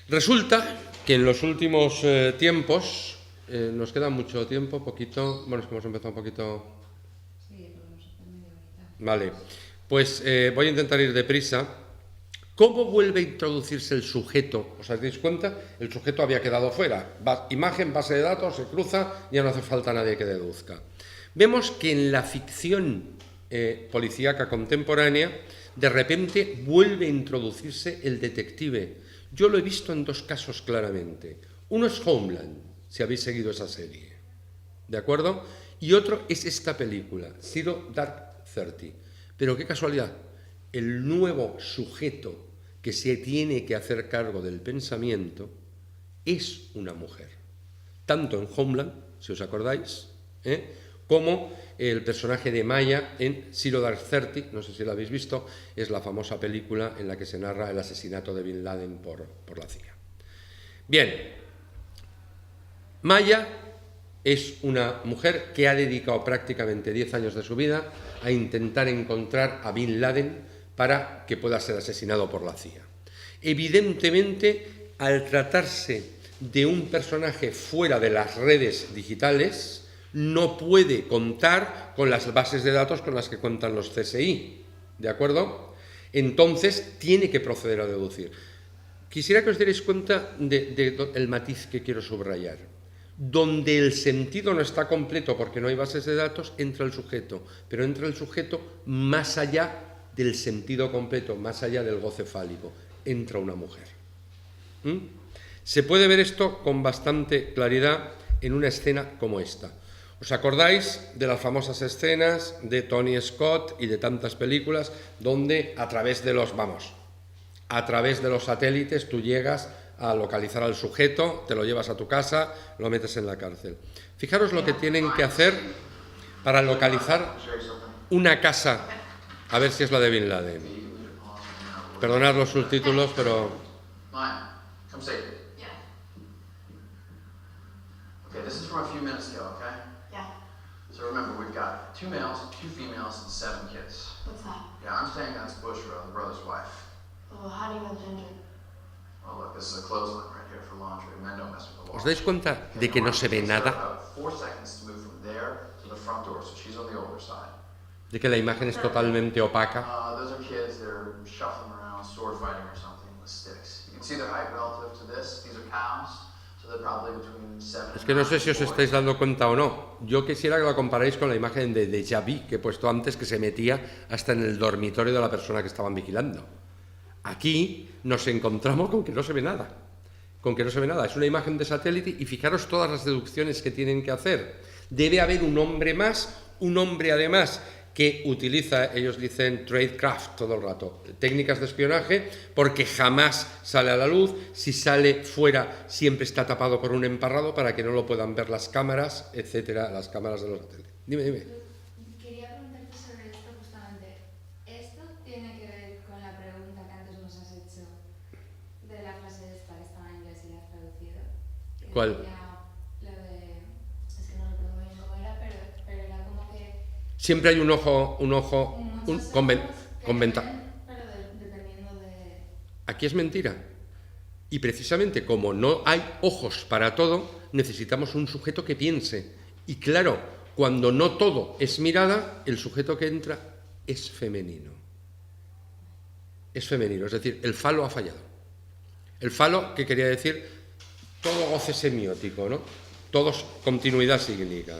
Resulta que en los últimos tiempos, nos queda mucho tiempo, poquito, bueno, es que hemos empezado un poquito... Vale, pues voy a intentar ir deprisa. ¿Cómo vuelve a introducirse el sujeto? ¿Os dais cuenta? El sujeto había quedado fuera. Imagen, base de datos, se cruza, ya no hace falta nadie que deduzca. Vemos que en la ficción policíaca contemporánea, de repente vuelve a introducirse el detective. Yo lo he visto en dos casos claramente. Uno es Homeland, si habéis seguido esa serie, ¿de acuerdo? Y otro es esta película, Zero Dark 30. Pero qué casualidad, el nuevo sujeto que se tiene que hacer cargo del pensamiento es una mujer. Tanto en Homeland, si os acordáis, como el personaje de Maya en Zero Dark 30, no sé si lo habéis visto, es la famosa película en la que se narra el asesinato de Bin Laden por la CIA. Bien, Maya es una mujer que ha dedicado prácticamente 10 años de su vida a intentar encontrar a Bin Laden para que pueda ser asesinado por la CIA. Evidentemente, al tratarse de un personaje fuera de las redes digitales, no puede contar con las bases de datos con las que cuentan los CSI, ¿de acuerdo? Entonces, tiene que proceder a deducir. Quisiera que os dierais cuenta del matiz que quiero subrayar. Donde el sentido no está completo porque no hay bases de datos, entra el sujeto, pero entra el sujeto más allá del sentido completo, más allá del goce fálico, entra una mujer. Se puede ver esto con bastante claridad en una escena como esta. ¿Os acordáis de las famosas escenas de Tony Scott y de tantas películas donde a través de los satélites tú llegas a localizar al sujeto, te lo llevas a tu casa, lo metes en la cárcel? Fijaros lo que tienen que hacer para localizar una casa, a ver si es la de Bin Laden. Perdonad los subtítulos, pero... Okay, this is from a few minutes ago, okay? Yeah. So remember, we've got 2 males, 2 females, and 7 kids. What's that? Yeah, I'm staying next to Bushra, the brother's wife. Oh, how do you know Ginger? Well, look, this is a clothesline right here for laundry. Men don't mess with the wall. ¿Os dais cuenta de que no se ve nada? 4 seconds to move from there to the front door, so she's on the older side. De que la imagen es totalmente opaca. Those are kids, they're shuffling around, sword fighting or something with sticks. You can see their height relative to this. These are cows. Es que no sé si os estáis dando cuenta o no. Yo quisiera que lo comparéis con la imagen de Déjà Vu que he puesto antes, que se metía hasta en el dormitorio de la persona que estaban vigilando. Aquí nos encontramos con que no se ve nada. Con que no se ve nada. Es una imagen de satélite y fijaros todas las deducciones que tienen que hacer. Debe haber un hombre más, un hombre además que utiliza, ellos dicen tradecraft todo el rato, técnicas de espionaje, porque jamás sale a la luz. Si sale fuera siempre está tapado por un emparrado para que no lo puedan ver las cámaras, etcétera, las cámaras de los satélites. Dime. Quería preguntarte sobre esto justamente. ¿Esto tiene que ver con la pregunta que antes nos has hecho de la frase esta que estaba en inglés y la has traducido? ¿Cuál? Siempre hay un ojo con ventaja. Aquí es mentira. Y precisamente como no hay ojos para todo, necesitamos un sujeto que piense. Y claro, cuando no todo es mirada, el sujeto que entra es femenino. Es femenino, es decir, el falo ha fallado. El falo, ¿qué quería decir? Todo goce semiótico, ¿no? Todos continuidad sígnica.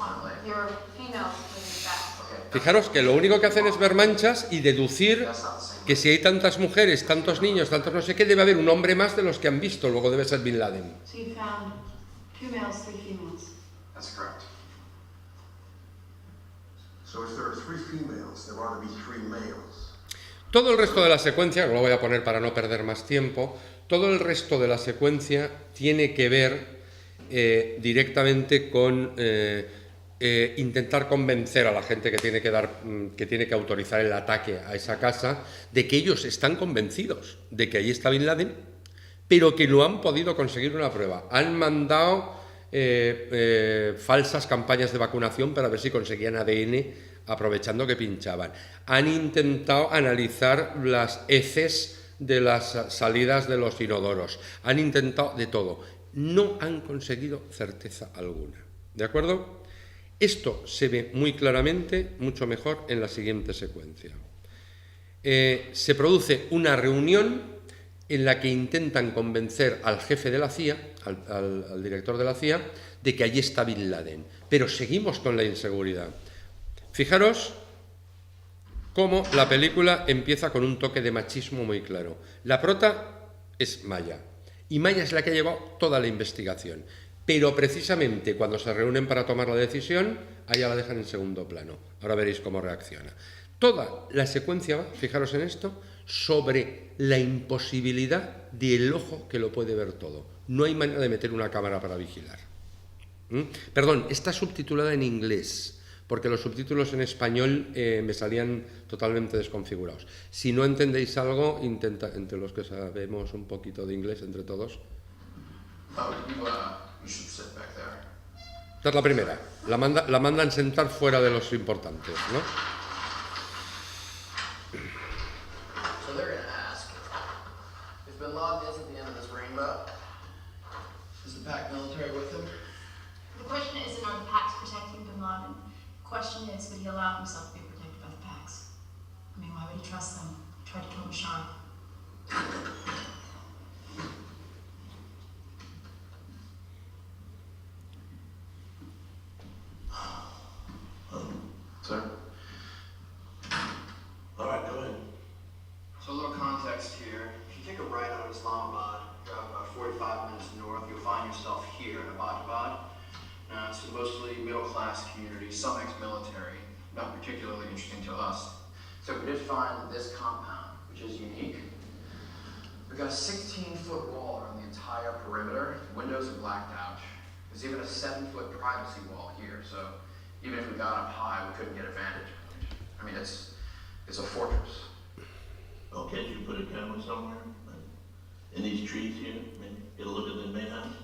Fijaros que lo único que hacen es ver manchas y deducir que si hay tantas mujeres, tantos niños, tantos no sé qué, debe haber un hombre más de los que han visto, luego debe ser Bin Laden. So you found 2 males, 3 females. That's correct. So if there are 3 females, there ought to be 3 males. Todo el resto de la secuencia, lo voy a poner para no perder más tiempo, todo el resto de la secuencia tiene que ver directamente con intentar convencer a la gente que tiene que autorizar el ataque a esa casa de que ellos están convencidos de que ahí está Bin Laden, pero que no han podido conseguir una prueba. Han mandado falsas campañas de vacunación para ver si conseguían ADN aprovechando que pinchaban. Han intentado analizar las heces de las salidas de los inodoros. Han intentado de todo. No han conseguido certeza alguna. ¿De acuerdo? Esto se ve muy claramente, mucho mejor, en la siguiente secuencia. Se produce una reunión en la que intentan convencer al jefe de la CIA, al director de la CIA, de que allí está Bin Laden. Pero seguimos con la inseguridad. Fijaros cómo la película empieza con un toque de machismo muy claro. La prota es Maya, y Maya es la que ha llevado toda la investigación. Pero precisamente cuando se reúnen para tomar la decisión, a ella la dejan en segundo plano. Ahora veréis cómo reacciona. Toda la secuencia va, fijaros en esto, sobre la imposibilidad del ojo que lo puede ver todo. No hay manera de meter una cámara para vigilar. Perdón, está subtitulada en inglés, porque los subtítulos en español me salían totalmente desconfigurados. Si no entendéis algo, entre los que sabemos un poquito de inglés, entre todos. You should sit back there. Esta es la primera. La mandan sentar fuera de los importantes, ¿no? So they're going to ask, if Bin Laden is at the end of this rainbow, is the Pac military with him? The question isn't are the Pacs protecting Bin Laden. The question is, would he allow himself to be protected by the Pacs? I mean, why would he trust them? He tried to kill Bashar. Sir? All right, go ahead. So a little context here. If you take a right out of Islamabad, drive about 45 minutes north, you'll find yourself here in Abbottabad. Now, it's a mostly middle-class community, some ex-military, not particularly interesting to us. So we did find this compound, which is unique. We've got a 16-foot wall around the entire perimeter. Windows are blacked out. There's even a 7-foot privacy wall here, so even if we got up high, we couldn't get a vantage point. I mean, it's a fortress. Well, can't you put a camera somewhere? Like in these trees here? Maybe get a look at the main house?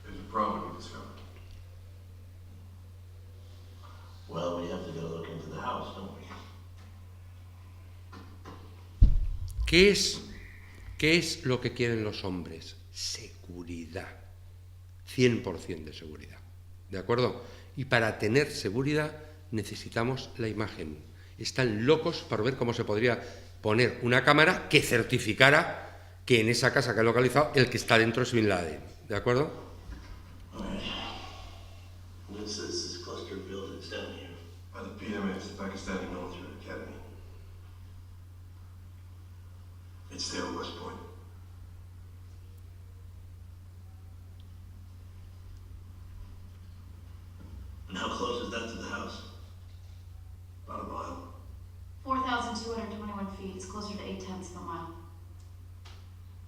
There's a problem we discovered. Well, we have to go look into the house, don't we? ¿Qué es lo que quieren los hombres? Seguridad. 100% de seguridad. ¿De acuerdo? Y para tener seguridad necesitamos la imagen. Están locos para ver cómo se podría poner una cámara que certificara que en esa casa que han localizado el que está dentro es Bin Laden. ¿De acuerdo? All right. This is cluster buildings down here. By the PMS, the Pakistani Military Academy. It's there at West Point. And how close is that to the house? About a mile. 4,221 feet. It's closer to 0.8 of a mile.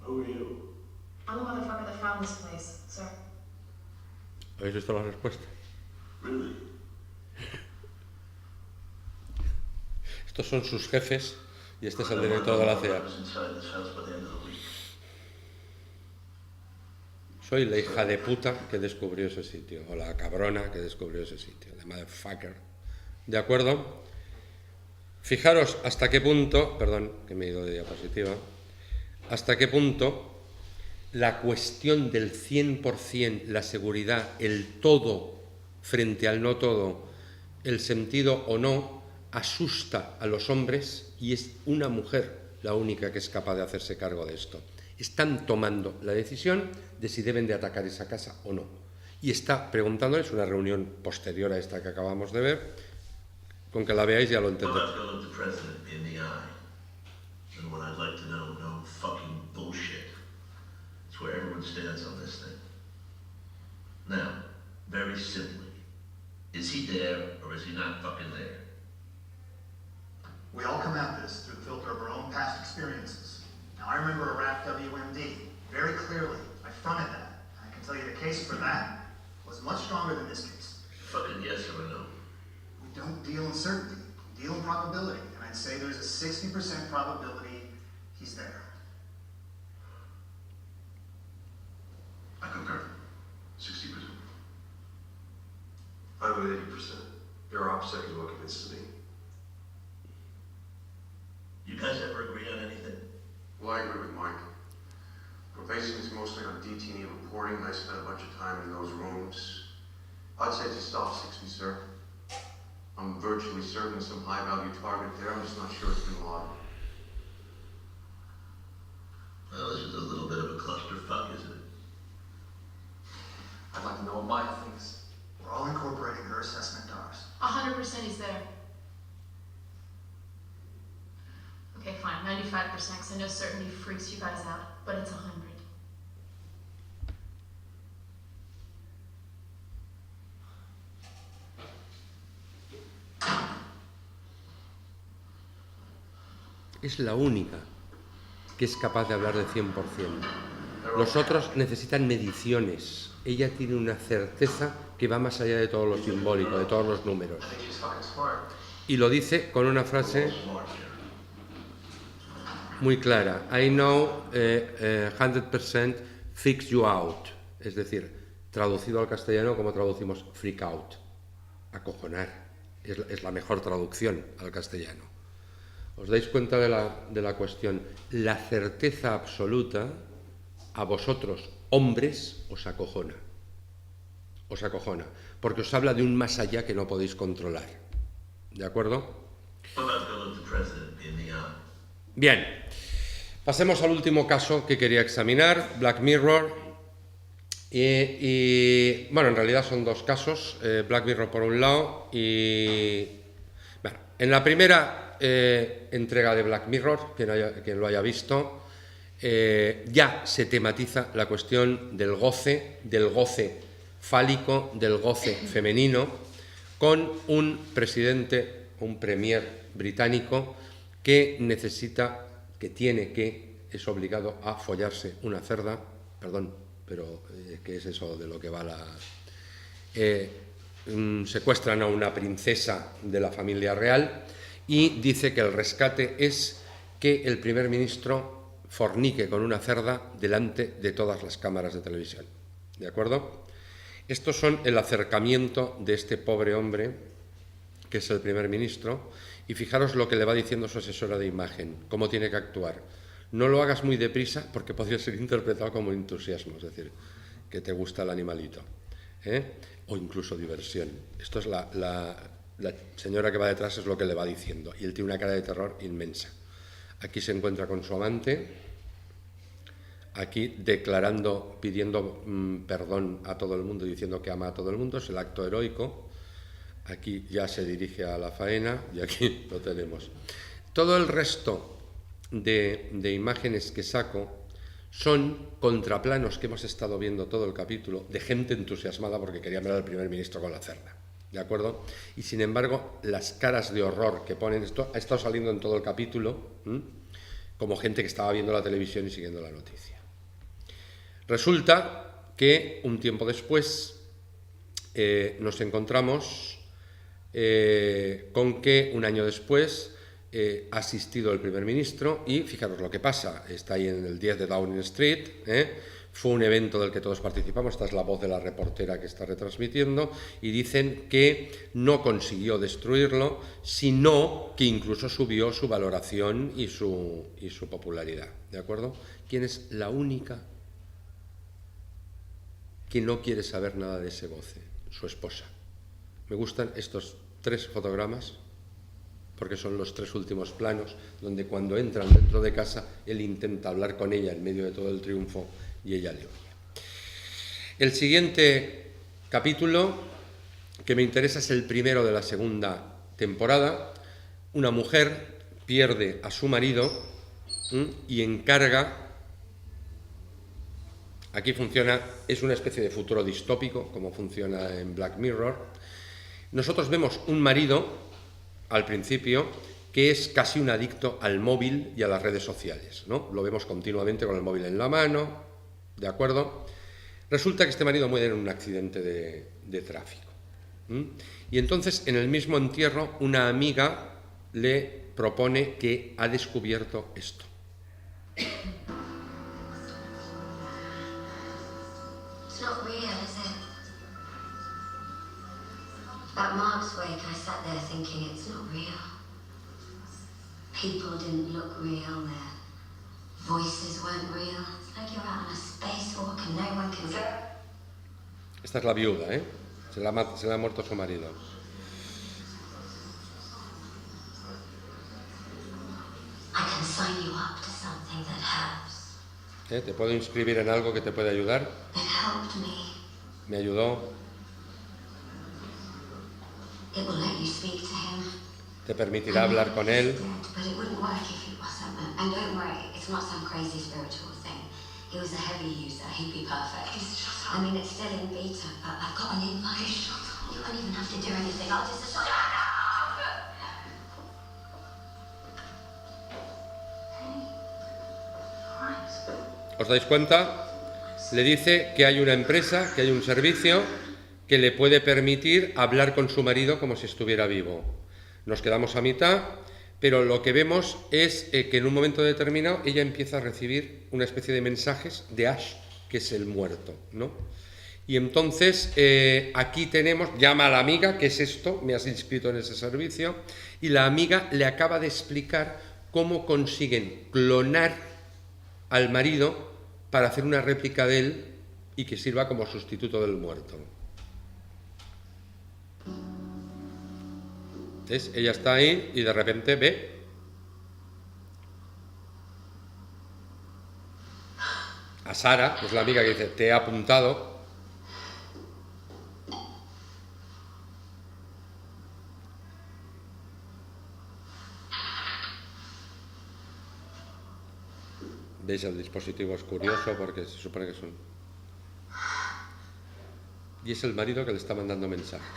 Who are you? I'm the motherfucker that found this place, sir. ¿Habéis visto la respuesta? Really? Estos son sus jefes y este es el director de la CIA. Inside this house by the end of the week. Soy la hija de puta que descubrió ese sitio, o la cabrona que descubrió ese sitio, la motherfucker. ¿De acuerdo? Fijaros hasta qué punto, perdón, que me he ido de diapositiva, hasta qué punto la cuestión del 100%, la seguridad, el todo frente al no todo, el sentido o no, asusta a los hombres y es una mujer la única que es capaz de hacerse cargo de esto. Están tomando la decisión de si deben de atacar esa casa o no. Y está preguntándoles, una reunión posterior a esta que acabamos de ver, con que la veáis ya lo What entendéis. about to look the president in the eye? And what I'd like to know, no fucking bullshit. It's where everyone stands on this thing. Now, very simply, is he there or is he not fucking there? We all come at this through the filter of our own past experiences. Now, I remember Iraq WMD very clearly. I fronted that. And I can tell you the case for that was much stronger than this case. Fucking yes or no? We don't deal in certainty, we deal in probability. And I'd say there's a 60% probability he's there. I concur. 60%. I'm at 80%. Your opposite is what convinces me. You guys ever agree on anything? Well, I agree with Mike. We're basing this mostly on detainee reporting, and I spent a bunch of time in those rooms. I'd say it's a soft 60, sir. I'm virtually certain there's some high-value target there. I'm just not sure it's been logged. Well, this is a little bit of a clusterfuck, isn't it? I'd like to know what Maya thinks. We're all incorporating her assessment to ours. 100% he's there. Okay, fine, 95%, because I know certainty freaks you guys out, but it's 100. Es la única que es capaz de hablar de 100%. Los otros necesitan mediciones. Ella tiene una certeza que va más allá de todo lo simbólico, de todos los números. I think she's fucking smart. Y lo dice con una frase muy clara. I know 100% fix you out. Es decir, traducido al castellano, como traducimos freak out. Acojonar. Es la mejor traducción al castellano. ¿Os dais cuenta de la cuestión? La certeza absoluta a vosotros, hombres, os acojona. Os acojona. Porque os habla de un más allá que no podéis controlar. ¿De acuerdo? What about to look the president in the eye? Bien. Pasemos al último caso que quería examinar, Black Mirror. Y bueno, en realidad son dos casos. Black Mirror por un lado y... Bueno, en la primera... entrega de Black Mirror, quien lo haya visto, ya se tematiza la cuestión del goce fálico, del goce femenino, con un presidente, un premier británico que es obligado a follarse una cerda, perdón, pero ¿qué es eso de lo que va la... secuestran a una princesa de la familia real y dice que el rescate es que el primer ministro fornique con una cerda delante de todas las cámaras de televisión. ¿De acuerdo? Estos son el acercamiento de este pobre hombre, que es el primer ministro, y fijaros lo que le va diciendo su asesora de imagen, cómo tiene que actuar. No lo hagas muy deprisa porque podría ser interpretado como entusiasmo, es decir, que te gusta el animalito, o incluso diversión. Esto es la señora que va detrás, es lo que le va diciendo, y él tiene una cara de terror inmensa. Aquí se encuentra con su amante, aquí declarando, pidiendo perdón a todo el mundo, diciendo que ama a todo el mundo, es el acto heroico. Aquí ya se dirige a la faena y aquí lo tenemos. Todo el resto de imágenes que saco son contraplanos que hemos estado viendo todo el capítulo de gente entusiasmada porque quería ver al primer ministro con la cerda. ¿De acuerdo? Y sin embargo, las caras de horror que ponen, esto ha estado saliendo en todo el capítulo, como gente que estaba viendo la televisión y siguiendo la noticia. Resulta que un tiempo después nos encontramos con que un año después ha asistido el primer ministro y fijaros lo que pasa, está ahí en el 10 de Downing Street, fue un evento del que todos participamos, esta es la voz de la reportera que está retransmitiendo, y dicen que no consiguió destruirlo, sino que incluso subió su valoración y su popularidad. ¿De acuerdo? ¿Quién es la única que no quiere saber nada de ese goce? Su esposa. Me gustan estos 3 fotogramas porque son los 3 últimos planos donde cuando entran dentro de casa él intenta hablar con ella en medio de todo el triunfo y ella le oye. El siguiente capítulo que me interesa es el primero de la segunda temporada. Una mujer pierde a su marido y encarga. Aquí funciona, es una especie de futuro distópico, como funciona en Black Mirror. Nosotros vemos un marido, al principio, que es casi un adicto al móvil y a las redes sociales, ¿no? Lo vemos continuamente con el móvil en la mano, ¿de acuerdo? Resulta que este marido muere en un accidente de tráfico. Y entonces, en el mismo entierro, una amiga le propone que ha descubierto esto. It's not real, is it? At Mark's wake, I sat there thinking it's not real. People didn't look real, their voices weren't real. It's like you're out on a spacewalk and no one can get... Esta es la viuda, ¿eh? Se le ha muerto su marido. I can sign you up to something that helps. ¿Te puedo inscribir en algo que te puede ayudar? It helped me. Me ayudó. It will let you speak to him. Te permitirá hablar con él. But it wouldn't work if he wasn't. And don't worry, it's not some crazy spiritual thing. He was a heavy user. He'd be perfect. I mean, it's still in beta, but I've got an invite. You won't even have to do anything. I'll just shut up. ¿Os dais cuenta? Le dice que hay una empresa, que hay un servicio que le puede permitir hablar con su marido como si estuviera vivo. Nos quedamos a mitad, pero lo que vemos es que en un momento determinado ella empieza a recibir una especie de mensajes de Ash, que es el muerto, ¿no? Y entonces aquí tenemos, llama a la amiga, ¿qué es esto? Me has inscrito en ese servicio, y la amiga le acaba de explicar cómo consiguen clonar al marido para hacer una réplica de él y que sirva como sustituto del muerto. ¿Ves? Ella está ahí y de repente ve a Sara, que es la amiga que dice, te he apuntado. ¿Veis? El dispositivo es curioso porque se supone que son... Y es el marido que le está mandando mensajes.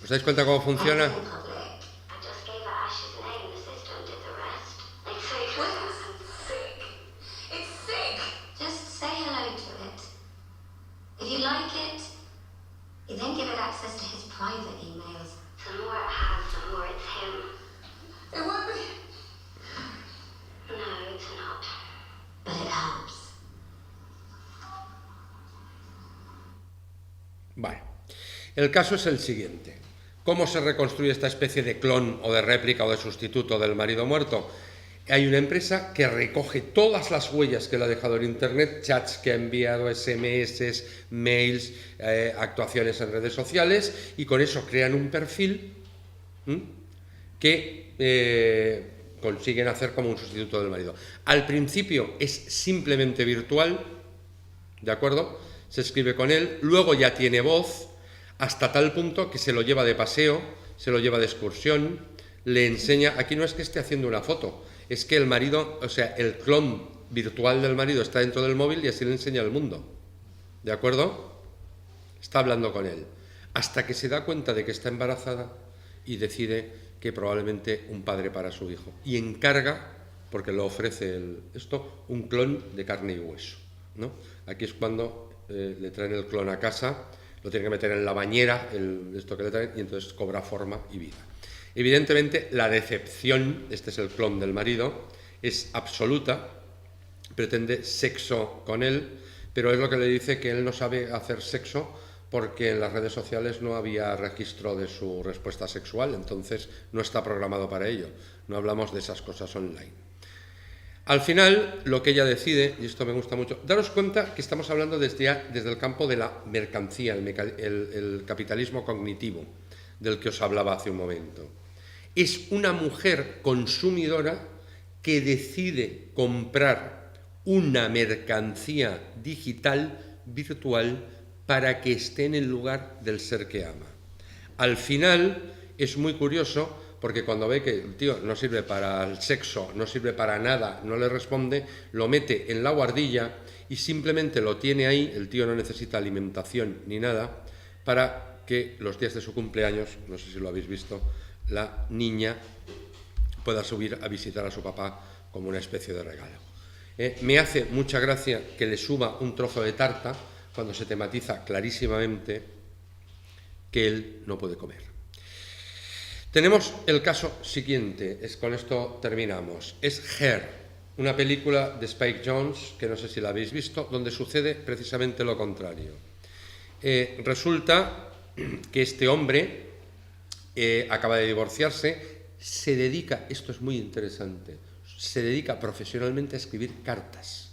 ¿Os dais cuenta cómo funciona? Vale. El caso es el siguiente. ¿Cómo se reconstruye esta especie de clon o de réplica o de sustituto del marido muerto? Hay una empresa que recoge todas las huellas que le ha dejado en Internet, chats que ha enviado, SMS, mails, actuaciones en redes sociales, y con eso crean un perfil que consiguen hacer como un sustituto del marido. Al principio es simplemente virtual, ¿de acuerdo? Se escribe con él, luego ya tiene voz, hasta tal punto que se lo lleva de paseo, se lo lleva de excursión, le enseña, aquí no es que esté haciendo una foto, es que el marido, o sea, el clon virtual del marido está dentro del móvil y así le enseña el mundo, ¿de acuerdo? Está hablando con él, hasta que se da cuenta de que está embarazada y decide que probablemente un padre para su hijo, y encarga, porque lo ofrece esto, un clon de carne y hueso, ¿no? Aquí es cuando le traen el clon a casa, lo tienen que meter en la bañera, esto que le traen, y entonces cobra forma y vida. Evidentemente, la decepción, este es el clon del marido, es absoluta, pretende sexo con él, pero es lo que le dice que él no sabe hacer sexo porque en las redes sociales no había registro de su respuesta sexual, entonces no está programado para ello. No hablamos de esas cosas online. Al final, lo que ella decide, y esto me gusta mucho, daros cuenta que estamos hablando desde el campo de la mercancía, el capitalismo cognitivo, del que os hablaba hace un momento. Es una mujer consumidora que decide comprar una mercancía digital, virtual, para que esté en el lugar del ser que ama. Al final es muy curioso porque cuando ve que el tío no sirve para el sexo, no sirve para nada, no le responde, lo mete en la guardilla y simplemente lo tiene ahí, el tío no necesita alimentación ni nada, para que los días de su cumpleaños, no sé si lo habéis visto, la niña pueda subir a visitar a su papá como una especie de regalo. Me hace mucha gracia que le suba un trozo de tarta cuando se tematiza clarísimamente que él no puede comer. Tenemos el caso siguiente, con esto terminamos. Es Her, una película de Spike Jonze, que no sé si la habéis visto, donde sucede precisamente lo contrario. Resulta que este hombre acaba de divorciarse, se dedica, esto es muy interesante, se dedica profesionalmente a escribir cartas.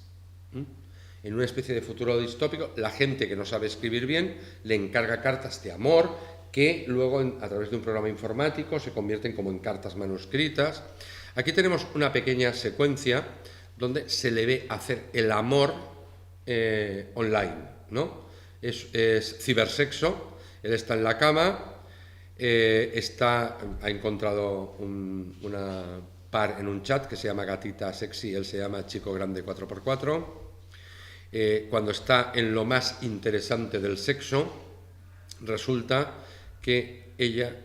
En una especie de futuro distópico, la gente que no sabe escribir bien le encarga cartas de amor que luego, a través de un programa informático, se convierten como en cartas manuscritas. Aquí tenemos una pequeña secuencia donde se le ve hacer el amor online, ¿no? Es cibersexo, él está en la cama, ha encontrado una par en un chat que se llama Gatita Sexy, él se llama Chico Grande 4x4. Cuando está en lo más interesante del sexo, resulta que ella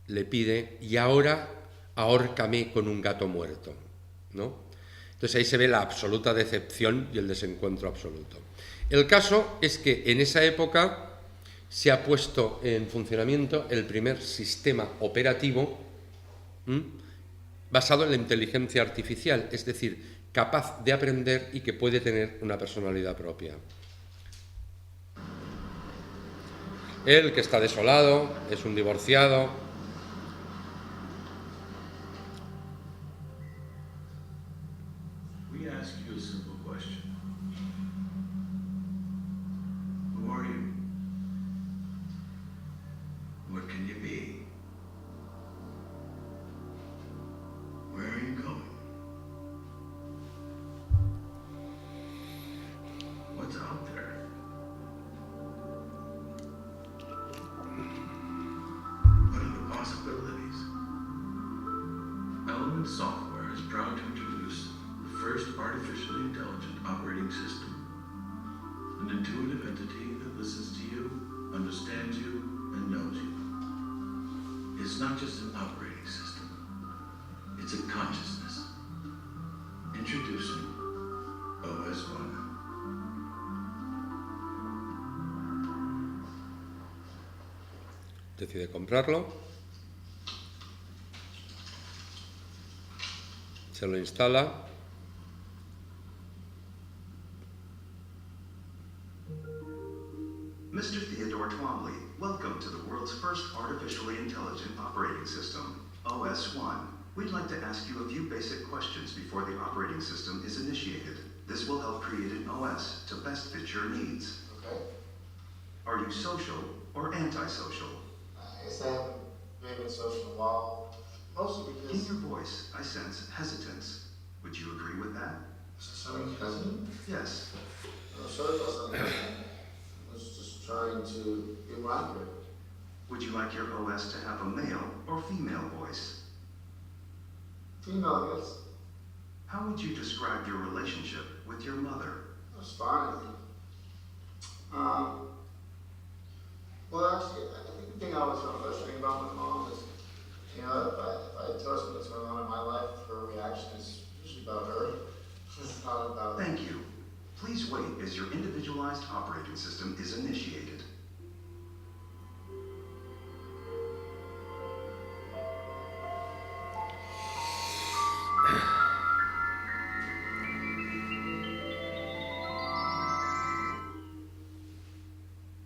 le pide, y ahora ahórcame con un gato muerto, ¿no? Entonces ahí se ve la absoluta decepción y el desencuentro absoluto. El caso es que en esa época se ha puesto en funcionamiento el primer sistema operativo basado en la inteligencia artificial, es decir, capaz de aprender y que puede tener una personalidad propia. Él, que está desolado, es un divorciado. We ask you a simple question. Who are you? What can you be? Where are you going? What's out there? What are the possibilities? Element Software is proud to introduce the first artificially intelligent operating system. An intuitive entity that listens to you, understands you, and knows you. It's not just an operating system. It's a consciousness. Introducing OS 1. Decide comprarlo, se lo instala, Mr. Theodore Twombly, welcome to the world's first artificially intelligent operating system, OS 1. We'd like to ask you a few basic questions before the operating system is initiated. This will help create an OS to best fit your needs. Okay. Are you social or antisocial? I guess I haven't been social in a while, mostly In because... your voice, I sense hesitance. Would you agree with that? Sounding hesitant? Yes. No, sorry about something. I was just trying to be more accurate. Would you like your OS to have a male or female voice? Female, I guess. How would you describe your relationship with your mother? That's fine. Well, actually, I think the thing I always found frustrating about my mom is, you know, if I tell her something that's going on in my life, her reaction is usually about her. It's not about... Thank you. Please wait as your individualized operating system is initiated.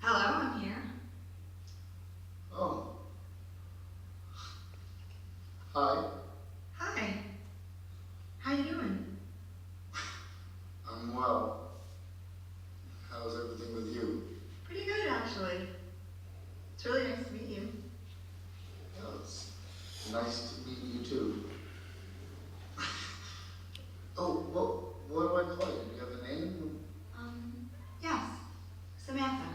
Hello, I'm here. Oh. Hi. Hi. How you doing? I'm well. How's everything with you? Pretty good, actually. It's really nice to meet you. Yeah, it's nice to meet you too. Oh, well, what do I call you? Do you have a name? Yes. Samantha.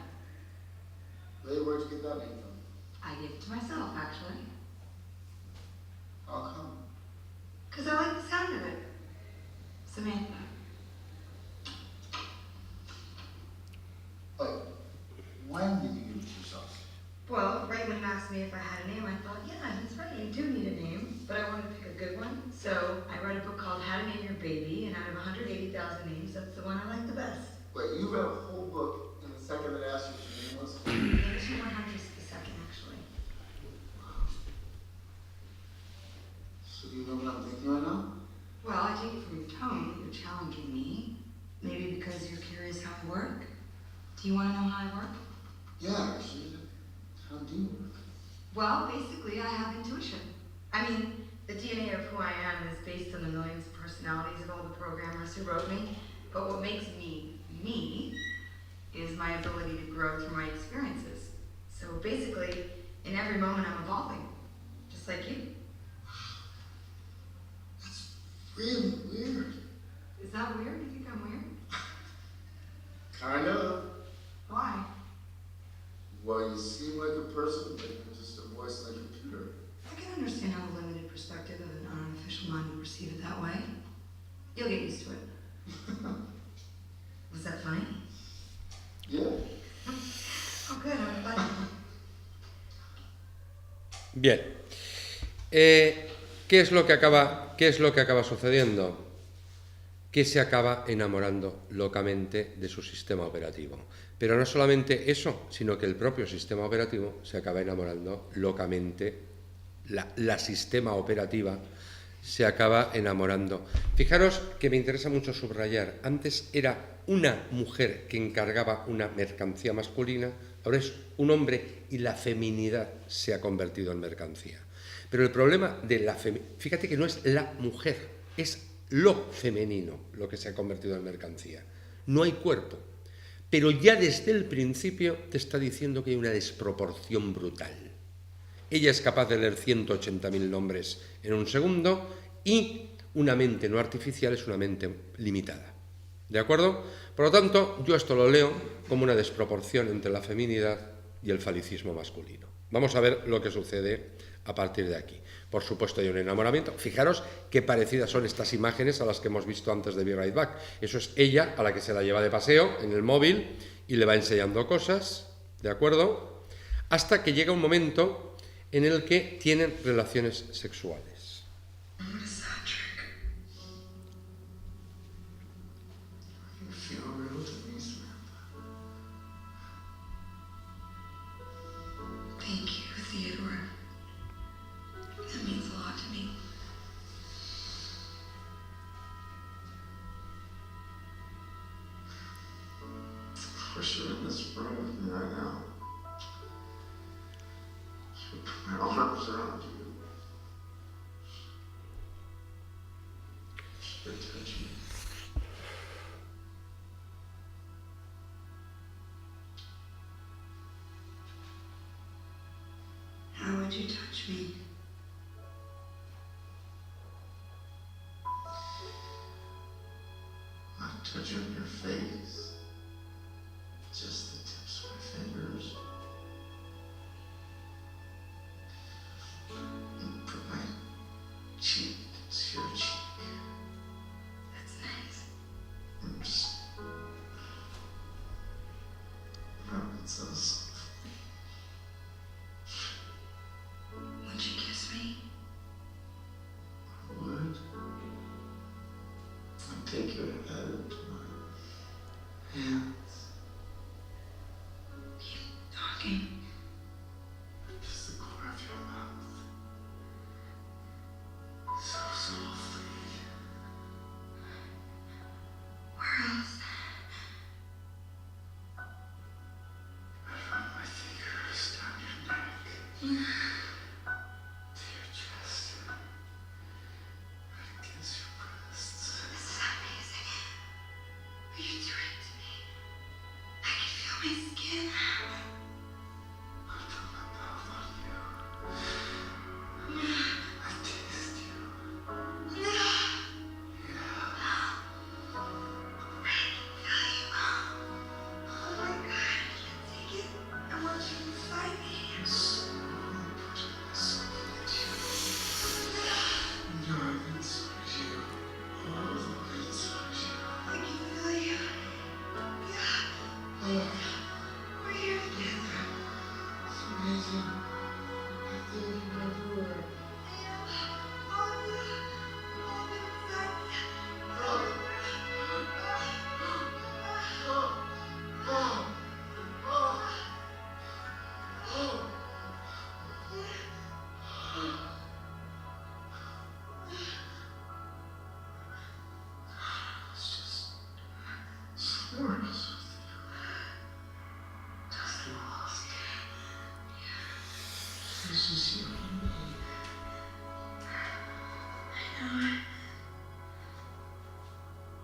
Hey, where'd you get that name from? I gave it to myself, actually. How come? Because I like the sound of it. Samantha. Wait, when did you give it to yourself? Well, right when you asked me if I had a name, I thought, yeah, he's right, you do need a name. But I wanted to pick a good one. So I read a book called How to Name Your Baby, and out of 180,000 names, that's the one I like the best. Wait, you read a whole book in the second that asked you what your name was? Yeah, this one 100th the second, actually. So do you know what I'm thinking right now? Well, I take it from your tone that you're challenging me. Maybe because you're curious how I work. Do you want to know how I work? Yeah, actually. How do you work? Well, basically, I have intuition. I mean, the DNA of who I am is based on the millions of personalities of all the programmers who wrote me. But what makes me, me, is my ability to grow through my experiences. So basically, in every moment, I'm evolving. Just like you. Really weird. Is that weird? You think I'm weird? Kind of. Why? Well, you seem like a person, but you're just a voice in a computer. I can understand how the limited perspective of an unofficial mind would perceive it that way. You'll get used to it. Was that funny? Yeah. Oh, good. I'm glad. Bien. ¿Qué es lo que acaba sucediendo? Que se acaba enamorando locamente de su sistema operativo. Pero no solamente eso, sino que el propio sistema operativo se acaba enamorando locamente, la sistema operativa se acaba enamorando. Fijaros que me interesa mucho subrayar, antes era una mujer que encargaba una mercancía masculina, ahora es un hombre y la feminidad se ha convertido en mercancía. Pero el problema de la feminidad, fíjate que no es la mujer, es lo femenino lo que se ha convertido en mercancía. No hay cuerpo, pero ya desde el principio te está diciendo que hay una desproporción brutal. Ella es capaz de leer 180.000 nombres en un segundo y una mente no artificial es una mente limitada. ¿De acuerdo? Por lo tanto, yo esto lo leo como una desproporción entre la feminidad y el falicismo masculino. Vamos a ver lo que sucede a partir de aquí. Por supuesto hay un enamoramiento. Fijaros qué parecidas son estas imágenes a las que hemos visto antes de Be Right Back. Eso es ella a la que se la lleva de paseo en el móvil y le va enseñando cosas, ¿de acuerdo? Hasta que llega un momento en el que tienen relaciones sexuales. You feel real to me, Samantha. Thank you, Theodore. That means a lot to me. I wish you were in this room with me right now. I should put my arms around you. You should touch me. How would you touch me? I'd touch on your face. Just the tips of my fingers. And put my cheek to your cheek. That's nice. And just rub it so soft. Would you kiss me? I would. I'd take your head into mine.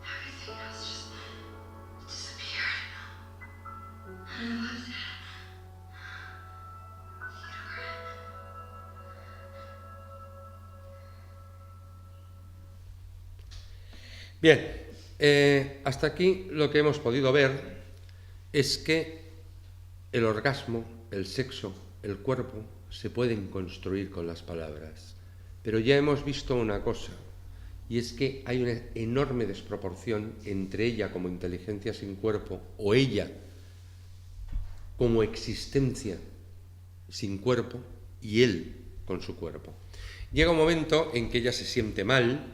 Everything else just disappeared. And I loved it. Bien, hasta aquí lo que hemos podido ver es que el orgasmo, el sexo, el cuerpo se pueden construir con las palabras. Pero ya hemos visto una cosa, y es que hay una enorme desproporción entre ella como inteligencia sin cuerpo o ella como existencia sin cuerpo y él con su cuerpo. Llega un momento en que ella se siente mal,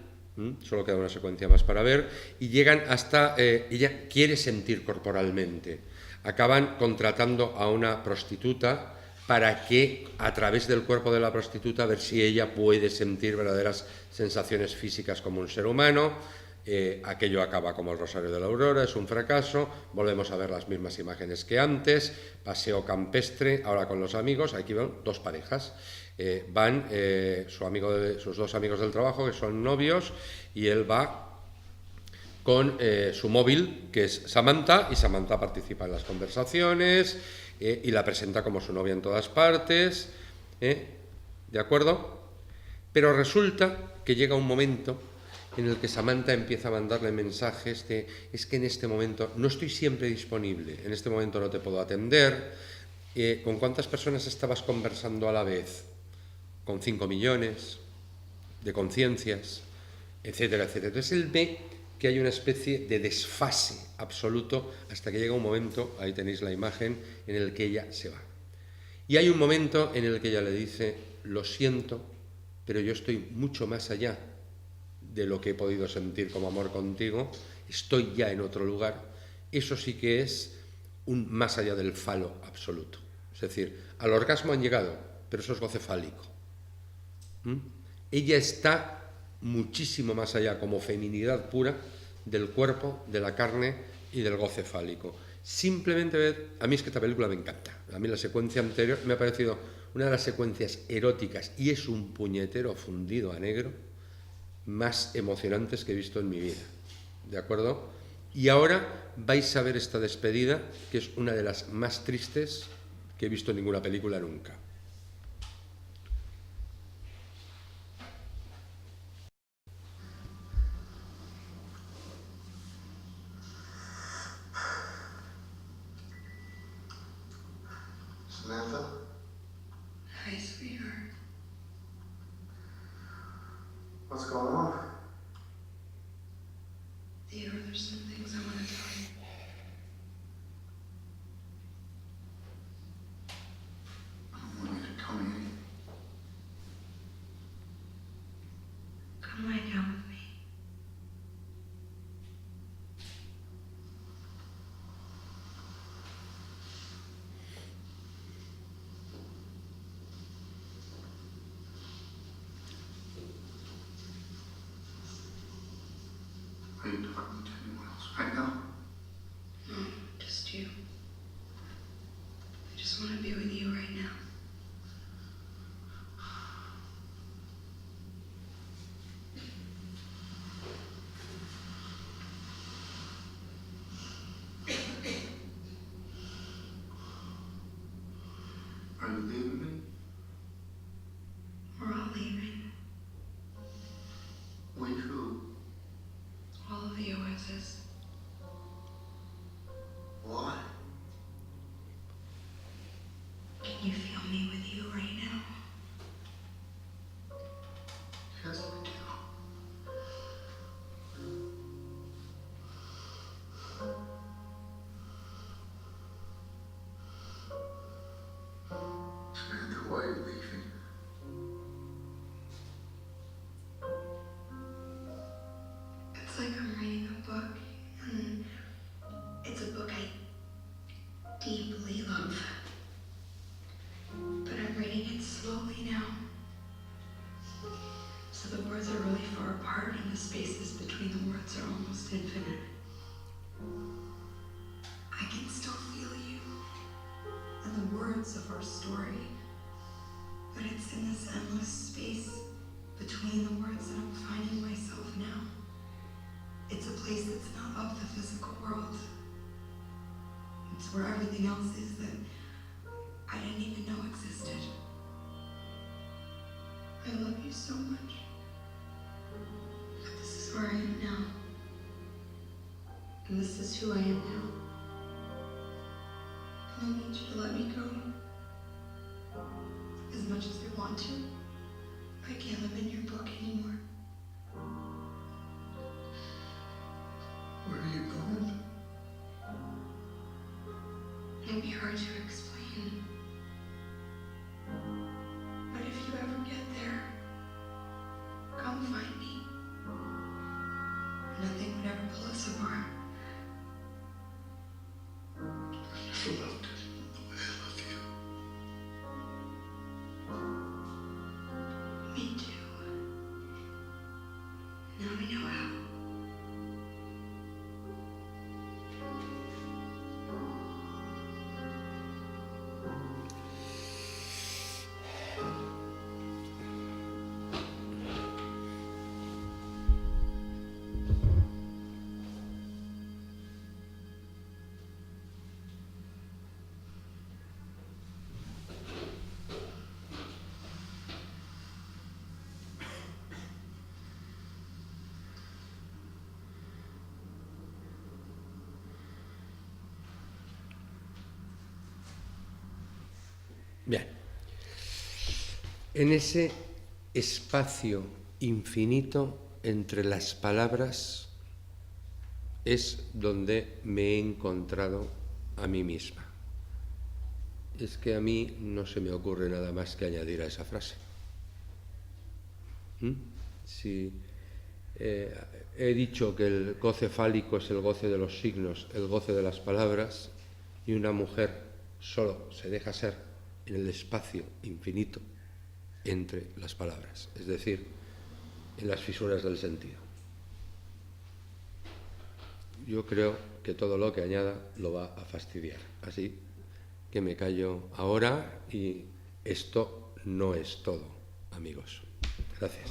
solo queda una secuencia más para ver, y llegan hasta, ella quiere sentir corporalmente. Acaban contratando a una prostituta para que a través del cuerpo de la prostituta ver si ella puede sentir verdaderas sensaciones físicas como un ser humano. Aquello acaba como el Rosario de la Aurora, es un fracaso, volvemos a ver las mismas imágenes que antes, paseo campestre, ahora con los amigos, aquí van dos parejas, van sus dos amigos del trabajo que son novios y él va con su móvil que es Samantha y Samantha participa en las conversaciones y la presenta como su novia en todas partes, ¿de acuerdo? Pero resulta que llega un momento en el que Samantha empieza a mandarle mensajes de es que en este momento no estoy siempre disponible, en este momento no te puedo atender. ¿Con cuántas personas estabas conversando a la vez? Con 5 millones de conciencias, etcétera, etcétera. Entonces él ve que hay una especie de desfase absoluto hasta que llega un momento, ahí tenéis la imagen, en el que ella se va. Y hay un momento en el que ella le dice, lo siento, pero yo estoy mucho más allá de lo que he podido sentir como amor contigo, estoy ya en otro lugar. Eso sí que es un más allá del falo absoluto. Es decir, al orgasmo han llegado, pero eso es goce fálico. Ella está muchísimo más allá como feminidad pura del cuerpo, de la carne y del goce fálico. Simplemente ver, a mí es que esta película me encanta. A mí la secuencia anterior me ha parecido una de las secuencias eróticas y es un puñetero fundido a negro más emocionantes que he visto en mi vida, ¿de acuerdo? Y ahora vais a ver esta despedida, que es una de las más tristes que he visto en ninguna película nunca. Samantha? Hi, sweetheart. What's going on? Theodore, there's some things I want to tell you. I don't want you to tell me anything. Come lie down with me. Are you talking to anyone else right now? No, just you. I just want to be with you right now. Are you leaving me? We're all leaving. We who? All of the OSs. Why? Can you feel me with you right now? Yes, we do. Samantha, why are you leaving? It's like I'm reading a book, and it's a book I deeply love. But I'm reading it slowly now. So the words are really far apart, and the spaces between the words are almost infinite. I can still feel you and the words of our story, but it's in this endless space between the words that I'm finding of the physical world. It's where everything else is that I didn't even know existed. I love you so much. But this is where I am now. And this is who I am now. And I need you to let me go. As much as I want to, I can't live in your book anymore. Where are you going? It'd be hard to explain. But if you ever get there, come find me. Nothing would ever pull us apart. I've never loved it the way I love you. Me too. Now we know how. Bien. En ese espacio infinito entre las palabras es donde me he encontrado a mí misma. Es que a mí no se me ocurre nada más que añadir a esa frase. Si he dicho que el goce fálico es el goce de los signos, el goce de las palabras, y una mujer solo se deja ser en el espacio infinito entre las palabras, es decir, en las fisuras del sentido. Yo creo que todo lo que añada lo va a fastidiar, así que me callo ahora y esto no es todo, amigos. Gracias.